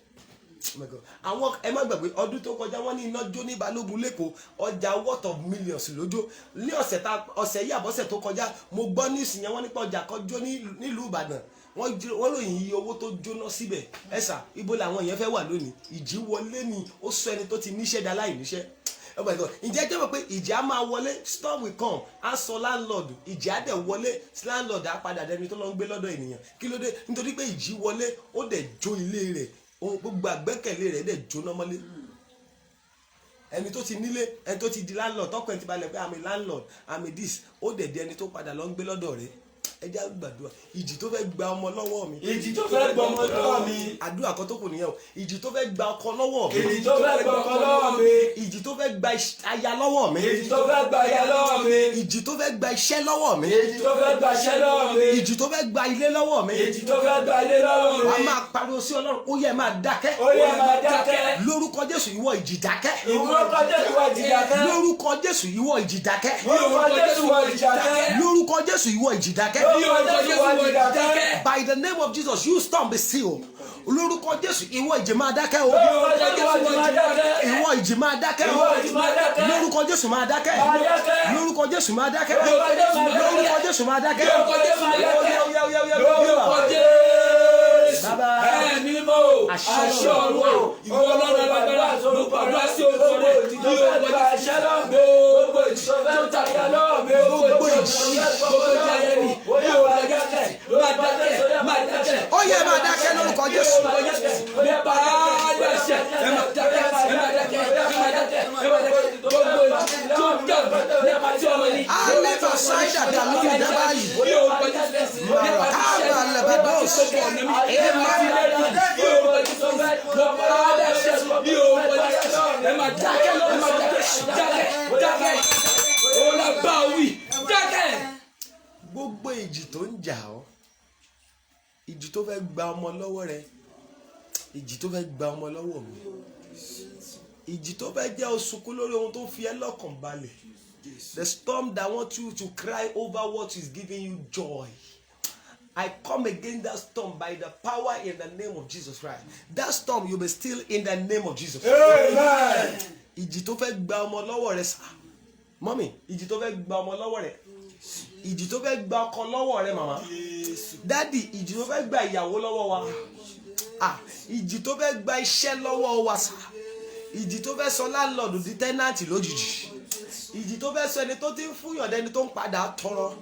Àwọn ẹ má gbàgbé ọdún tó kọjá wọ́n ní iná jó ní Balógun lẹ́kọ̀ọ́ ọjà worth of millions lójó ní ọ̀sẹ̀ yìí àbọ̀sẹ̀ tó kọjá mo gbọ́ ní ìsìn yẹn wọ́n nípa ọjà kan jó nílùú Ìbàdàn wọ́n lòyìn iye owó tó jóná síbẹ̀ ẹ̀sà ibo làwọn yẹn fẹ́ wà lónìí ìjì wọlé ni ó sọ ẹni tó ti níṣẹ́ dá láì níṣẹ́. Oh my God, ǹjẹ́ jẹ́ mọ̀ pé ìjì á máa wọlé storm will come á sọ landlord ìjì á dẹ̀ wọlé landlord á padà dẹni tó lọ ń gbé lọ́dọ̀ ènìyàn kí ló dé nítorí pé ìjì wọlé ó dẹ̀ jó ilé rẹ̀ gbogbo àgbẹ́kẹ̀lé rẹ̀ dẹ̀ jóná mọ́lé. Ẹni tó ti nílé ẹni tó ti di landlord tọkọ ẹni ti balẹ̀ pé àmì landlord àmì this ó dẹ̀ di ẹni tó padà lọ ń gbé lọ́dọ̀ rẹ̀. Ẹ jẹ́ gbàdúrà ìjì tó fẹ́ gba ọmọ lọ́wọ́ mi. Ìjì tó fẹ́ gba ọmọ lọ́wọ́ mi. Àdúrà kan tó kù nìyẹn o ìjì tó fẹ́ gba ọkọ lọ́wọ́ mi. Ìjì tó fẹ́ gba ọkọ lọ́wọ́ mi. Ìjì tó fẹ́ gba aya lọ́wọ́ mi. Ìjì tó fẹ́ gba aya lọ́wọ́ mi. Ìjì tó fẹ́ gba iṣẹ́ lọ́wọ́ mi. Ìjì tó fẹ́ gba iṣẹ́ lọ́wọ́ mi. Ìjì tó fẹ́ gba ilé lọ́wọ́ mi. Ìjì tó fẹ́ gba ilé lọ́wọ́ mi. Wàá máa pariwo sí Ọlọ́run ó yẹ máa dákẹ́. Ó yẹ máa dákẹ́. Lórúkọ Jésù ìwọ ìjì dákẹ́. Lórúkọ Jésù ìwọ ìjì dákẹ́. Lórúkọ Jésù ìwọ ìjì dákẹ́. Lórúkọ Jésù ìwọ ìjì dákẹ́. Lórúkọ Jésù ìwọ ìjì dákẹ́. Lórúkọ Jésù ìwọ ìjì dákẹ́. By the name of Jesus you storm be still. Lórúkọ Jésù ìwọ ìjì máa dákẹ́ o. Lórúkọ Jésù ìwọ ìjì máa dákẹ́. Ìwọ ìjì máa dákẹ́ o. Ìwọ ìjì máa dákẹ́. Lórúkọ Jésù máa dákẹ́. Máa dákẹ́. Lórúkọ Jésù máa dákẹ́. Lórúkọ Jésù máa dákẹ́. Lórúkọ Jésù máa dákẹ́. Lórúkọ Jésù máa dákẹ́. Lórúkọ Jésù. ẹ̀mí mímọ́ o àṣẹ ọ̀run o ìwọ ọlọ́run alágbára ló pàdé sí orúkọ rẹ ní orúkọ àṣẹ náà gbogbo ìṣọ́ tó tàbí àlọ́ gbogbo ìjayẹ ni yóò dákẹ́ máa dákẹ́. ó yẹ máa dákẹ́ lórúkọ Jésù. nípa àṣẹ ẹ máa dákẹ́ gbogbo tó dàgbà nípa tí ọmọ ní. a lè fà sáyidà dàlú ìjọba yìí. káàbà lẹ́bàdọ́s. ẹ máa gbogbo ìjì tó ń jà ọ́, ìjì tó fẹ́ gba ọmọ lọ́wọ́ rẹ, ìjì tó fẹ́ gba ọmọ lọ́wọ́ mi, ìjì tó fẹ́ jẹ́ oṣùkú lórí ohun tó fi ẹ́ lọ́kàn balẹ̀, the storm that wants you to cry over what is giving you joy. I come against that storm by the power in the name of Jesus Christ. That storm you be still in the name of Jesus. Amen. Ìjì tó fẹ́ gba ọmọ lọ́wọ́ rẹ sá, mọ́mì, ìjì tó fẹ́ gba ọmọ lọ́wọ́ rẹ, ìjì tó fẹ́ gba ọkọ lọ́wọ́ rẹ màmá, dádì, ìjì tó fẹ́ gba ìyàwó lọ́wọ́ wa, ìjì tó fẹ́ gba iṣẹ́ lọ́wọ́ wa sá, ìjì tó fẹ́ sọ láńlọ́ọ̀dù di tẹ́nàntì lójijì, ìjì tó fẹ́ sọ ẹni tó ti ń fúyàn dẹni tó ń padà tọrọ.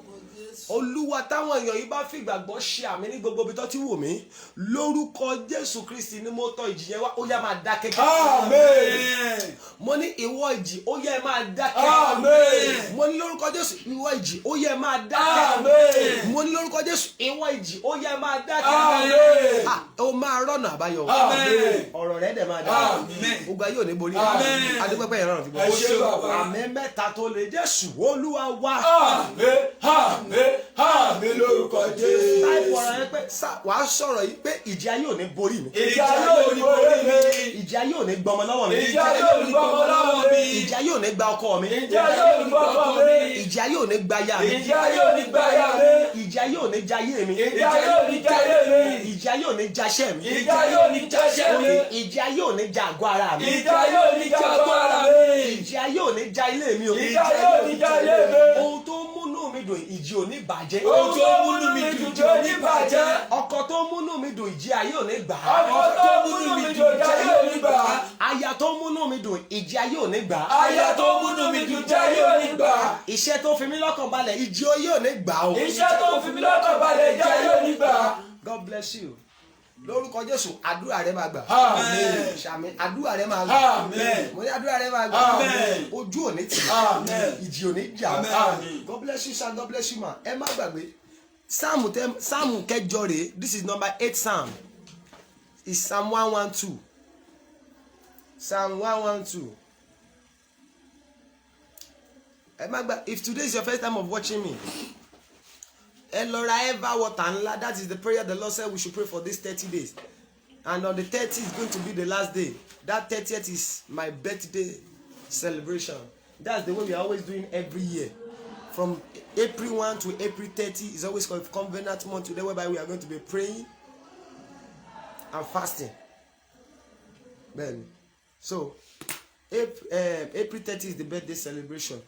Olúwa táwọn èèyàn yìí bá fi ìgbàgbọ́ ṣe àmì ní gbogbo ibi tó ti wù mí, lórúkọ Jésù Kristi ni mo tọ ìjì yẹn wá, ó yá máa dákẹ́. Àmín. Mo ní ìwọ ìjì, ó yá máa dákẹ́. Àmín. Mo ní lórúkọ Jésù, ìwọ ìjì, ó yá máa dákẹ́. Àmín. Mo ní lórúkọ Jésù, ìwọ ìjì, ó yá máa dákẹ́. Àmín. Ó máa rọ́nà àbáyọ. Àmín. Ọ̀rọ̀ rẹ̀ dẹ̀ máa dákẹ́. Àmín. Gbogbo ayé ò ní borí. Àmín. Adúpẹ́pẹ́ yẹn rọrùn fi Ẹ ṣé bàbá. Àmín mẹ́ta tó lè Jésù Olúwa wá. Àmín. Àmín. Àmín lórúkọ Jésù. Táìpù ọ̀rọ̀ yẹn pé wàá sọ̀rọ̀ yìí pé ìjì ayé ò ní borí mi. Ìjì ayé ò ní borí mi. Ìjì ayé ò ní gbọmọ lọ́wọ́ mi. Ìjì ayé ò ní gbọmọ lọ́wọ́ mi. Ìjì ayé ò ní gba ọkọ mi. Ìjì ayé ò ní gba ọkọ mi. Ìjì ayé ò ní gba aya mi. Ìjì ayé ò ní gba aya mi. Ìjì ayé ò ní jayé mi. Ìjì ayé ò ní jayé mi. Ìjì ayé ò ní jaṣẹ́ mi. Ìjì ayé ò ní jaṣẹ́ mi. Ìjì ayé ò ní ja àgọ́ ara mi. Ìjì ayé ò ní ja àgọ́ ara mi. Ìjì ayé ò ní ja ilé mi o. Ìjì ayé ò ní ja ilé mi. Ohun tó múnú mi dùn ìjì ò ní bàjẹ́. Ohun tó múnú mi dùn ìjì ò ní bàjẹ́. Ọkọ tó múnú mi dùn ìjì ayé ò ní gbà. Ọkọ tó múnú mi dùn ìjì ayé ò ní gbà. Aya tó múnú mi dùn ìjì ayé ò ní gbà. Aya tó múnú mi dùn ìjì ayé ò ní gbà. Iṣẹ́ tó fi mí lọ́kàn balẹ̀ ìjì ayé ò ní gbà o. Iṣẹ́ tó fi mí lọ́kàn balẹ̀ ìjì ayé ò ní gbà. God bless you. Lórúkọ Jésù àdúrà rẹ máa gbà. Àmín. Ṣàmì àdúrà rẹ máa gbà. Àmín. Mo ní àdúrà rẹ máa gbà. Àmín. Ojú ò ní tì. Àmín. Ìjì ò ní jà. Àmín. God bless you sir, God bless you ma. Ẹ má gbàgbé. Sáàmù kẹjọ rèé. This is number 8 Psalm. It's Psalm 112. Psalm 112. Ẹ má gbà. If today is your first time of watching me, ẹ lọ ra ever water ńlá. That is the prayer the Lord said we should pray for these 30 days. And on the 30th is going to be the last day. That 30th is my birthday celebration. That's the way we are always doing every year. From April 1 to April 30 is always called Covenant Month today, whereby we are going to be praying and fasting. Then, so April 30 is the birthday celebration.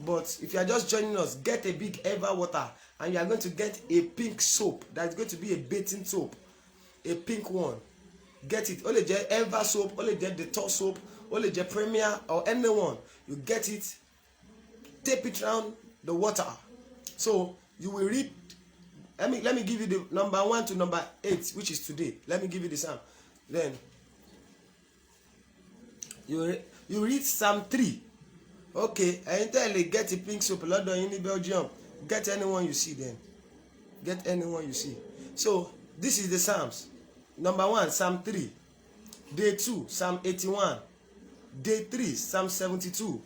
But if you are just joining us, get a big ever water, and you are going to get a pink soap. That's going to be a bathing soap, a pink one. Get it. Only just ever soap, only just the top soap, only just Premier or anyone. You get it. Tape it around the water. So you will read. Let me give you the number 1 to number 8, which is today. Let me give you the psalm. Then you read Psalm 3. Okay, and then get a pink soap. London in Belgium. Get anyone you see then. Get anyone you see. So this is the Psalms. Number 1, Psalm 3. Day 2, Psalm 81. Day 3, Psalm 72.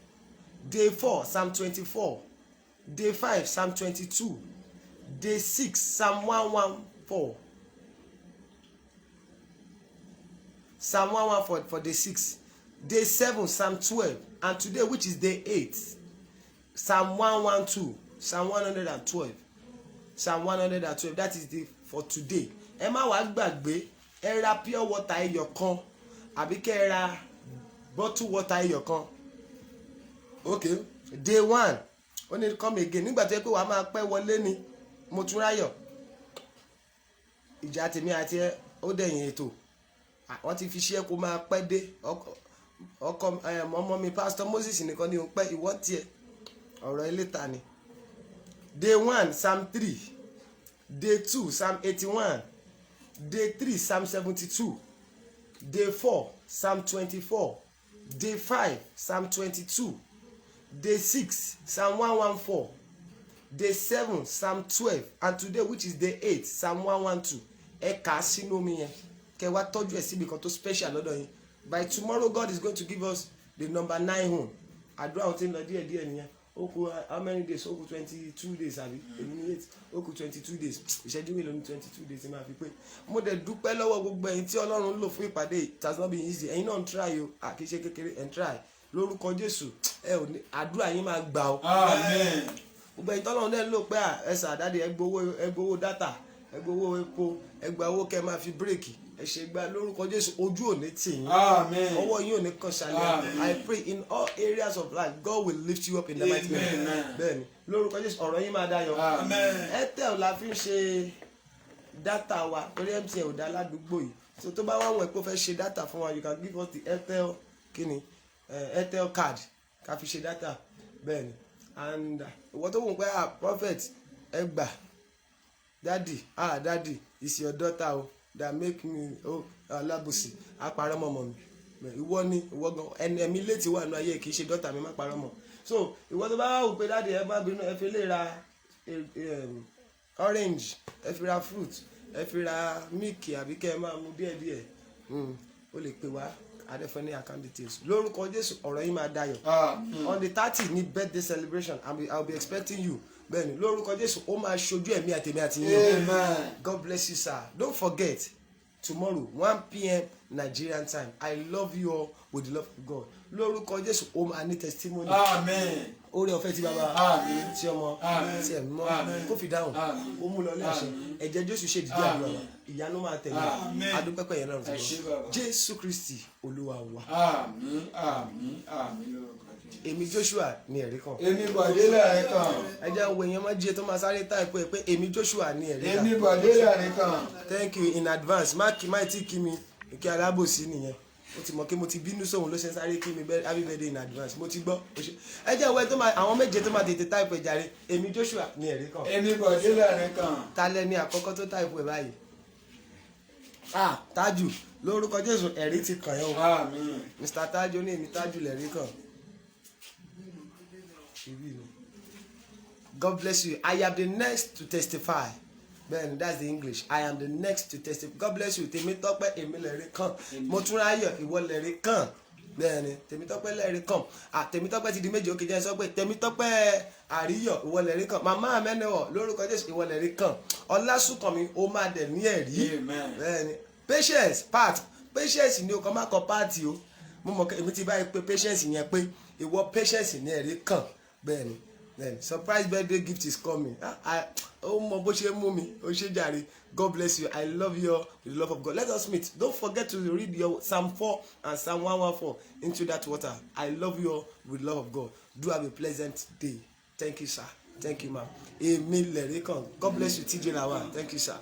Day 4, Psalm 24. Day 5, Psalm 22. Day 6, Psalm 114. Psalm 114 for day 6. Day 7, Psalm 12. And today, which is day 8, Psalm 112. Psalm 112. Psalm 112. That is the for today. Ẹ má wá gbàgbé, ẹ ra pure water ẹyọ kan, àbí kẹ́ ẹ ra bottle water ẹyọ kan. Okay. Day 1. Ó ní come again. Nígbà tó yẹ pé wàá máa pẹ́ wọlé ni mo tún ráyọ̀. Ìjà tèmi àti ẹ ó dẹ̀yìn ètò wọ́n ti fi ṣe kó máa pẹ́ dé ọkọ ọmọ mi Pastor Moses nìkan ni òun pẹ́ ìwọ́n tiẹ̀ ọ̀rọ̀ ilé ta ni. Day 1 Psalm 3, Day 2 Psalm 81, Day 3 Psalm 72, Day 4 Psalm 24, Day 5 Psalm 22, Day 6 Psalm 114, Day 7 Psalm 12, and today which is Day 8 Psalm 112. Ẹ kà á sínú omi yẹn kẹ́ wá tọ́jú ẹ̀ síbi kan tó special lọ́dọ̀ yín. By tomorrow God is going to give us the number 9 home. Àdúrà àwọn tí ń lọ díẹ̀díẹ̀ nìyẹn. Ó kù how many days? Ó kù 22 days àbí? Èmi ní 8. Ó kù 22 days. Ìṣẹ́jú mélòó ní 22 days máa fi pé. Mo dẹ̀ dúpẹ́ lọ́wọ́ gbogbo ẹ̀yin tí Ọlọ́run lò fún ìpàdé. It has not been easy. Ẹ̀yin náà ń try o. Kì í ṣe kékeré ẹ̀ ń try. Lórúkọ Jésù ẹ ò ní àdúrà yín máa gbà o. Amen. Gbogbo ẹ̀yin tọ́lọ́run dẹ̀ ń lò pé ẹ̀sà àdáde ẹ gbowó dátà ẹ gbowó epo ẹ gba owó kẹ́ máa fi bírèkì ẹ ṣe gba lórúkọ Jésù ojú ò ní tì yín. Amen. Ọwọ́ yín ò ní kàn ṣàlẹ̀. I pray in all areas of life God will lift you up in the mighty name. Bẹ́ẹ̀ni lórúkọ Jésù ọ̀rọ̀ yín máa dayọ̀. Amen. Airtel la fi ń ṣe dátà wa torí MTN ò dá ládùúgbò yìí so tó bá wà wọ̀n ẹ̀ pé ó fẹ́ ṣe dátà fún wa you can give us the Airtel kíni Airtel card ká fi ṣe dátà bẹ́ẹ̀ni and ìwọ tó wù pé prophet ẹ gbà daddy is your daughter o that make me alábòsí àpárọ̀ mọ̀mọ́ mi ìwọ ni ìwọ gan ẹ̀mí létí wà nínú ayé kì í ṣe dọ́tà mi má parọ́ mọ́ so ìwọ tó bá wù pé dáàdi ẹ má bínú ẹ fi lè ra orange ẹ fi ra fruit ẹ fi ra milk àbí kẹ́ ẹ máa mu díẹ̀díẹ̀ o lè pè wá adẹ́fẹ́ ní account details lórúkọ Jésù ọ̀rọ̀ yìí máa dayọ̀ on the 30 ní birthday celebration I'll be expecting you bẹ́ẹ̀ni lórúkọ Jésù ó máa ṣojú ẹ̀mí àtẹ̀mí àti yín. God bless you sir. Don't forget tomorrow 1 p.m. Nigerian time. I love you all with the love of God. Lórúkọ Jésù ó máa ní testimony. Amen. Oore ọ̀fẹ́ tí bàbá tí ọmọ tí ẹ̀mí mọ́ kó fi dáhùn ó mú lọ lẹ́sẹ̀ ẹ̀jẹ̀ Jésù ṣe dìde àdúrà ìyanu máa tẹ̀lé adúpẹ́pẹ́ yẹn náà tó Jésù Kristi Olúwa wa. Àmín àmín àmín lórúkọ Jésù. Èmi Joshua ní ẹ̀rí kan. Èmi Bọ̀dé lẹ́rìí kan. ẹ jẹ́ wo èèyàn má jí tó máa sáré táìpù ẹ̀ pé èmi Joshua ní ẹ̀rí kan. Èmi Bọ̀dé lẹ́rìí kan. Thank you in advance má tí kí mi kí alábòsí nìyẹn ó ti mọ̀ kí mo ti bínú sóhun ló ṣe sáré kí mi happy birthday in advance mo ti gbọ́ ẹ jẹ́ ìwé tó máa àwọn méje tó máa tètè táìpù ẹ̀ jàre èmi Joshua ní ẹ̀rí kan. Èmi Bọ̀dé lẹ́rìí kan. Ta lẹni àkọ́kọ́ tó táìpù ẹ̀ báyìí Tájù lórúkọ Jésù ẹ̀rí ti kàn yẹn o. Àmín. Mr. Tájù ní èmi Tájù lẹ̀rí kan. God bless you. I am the next to testify. Then that's the English. I am the next to testify. God bless you. Tèmítọ́pẹ́ èmi lẹ̀rí kan. Motúnráyọ̀ ìwọ lẹ̀rí kan. Bẹ́ẹ̀ni Tèmítọ́pẹ́ lẹ̀rí kan. Tèmítọ́pẹ́ ti di méje òkè jẹ́ sọ pé Tèmítọ́pẹ́ àríyọ̀ ìwọ lẹ̀rí kan. Màmá Amẹ́nẹ́wọ̀ lórúkọ Jésù ìwọ lẹ̀rí kan. Ọlásùnkànmí ó máa dẹ̀ ní ẹ̀rí. Bẹ́ẹ̀ni Patience part Patience ni o kàn má kọ páàtì o. Mo mọ̀ èmi ti báyìí pé Patience yẹn pé ìwọ Patience ní ẹ̀rí kan. Bẹ́ẹ̀ni then surprise birthday gift is coming. Oh mọ bó ṣe mú mi ó ṣe jàre. God bless you. I love you all with the love of God. Let us meet. Don't forget to read your Psalm 4 and Psalm 114 into that water. I love you all with the love of God. Do have a pleasant day. Thank you sir. Thank you ma. Èmi lẹ̀rí kan. God bless you TJ Lawal. Thank you sir.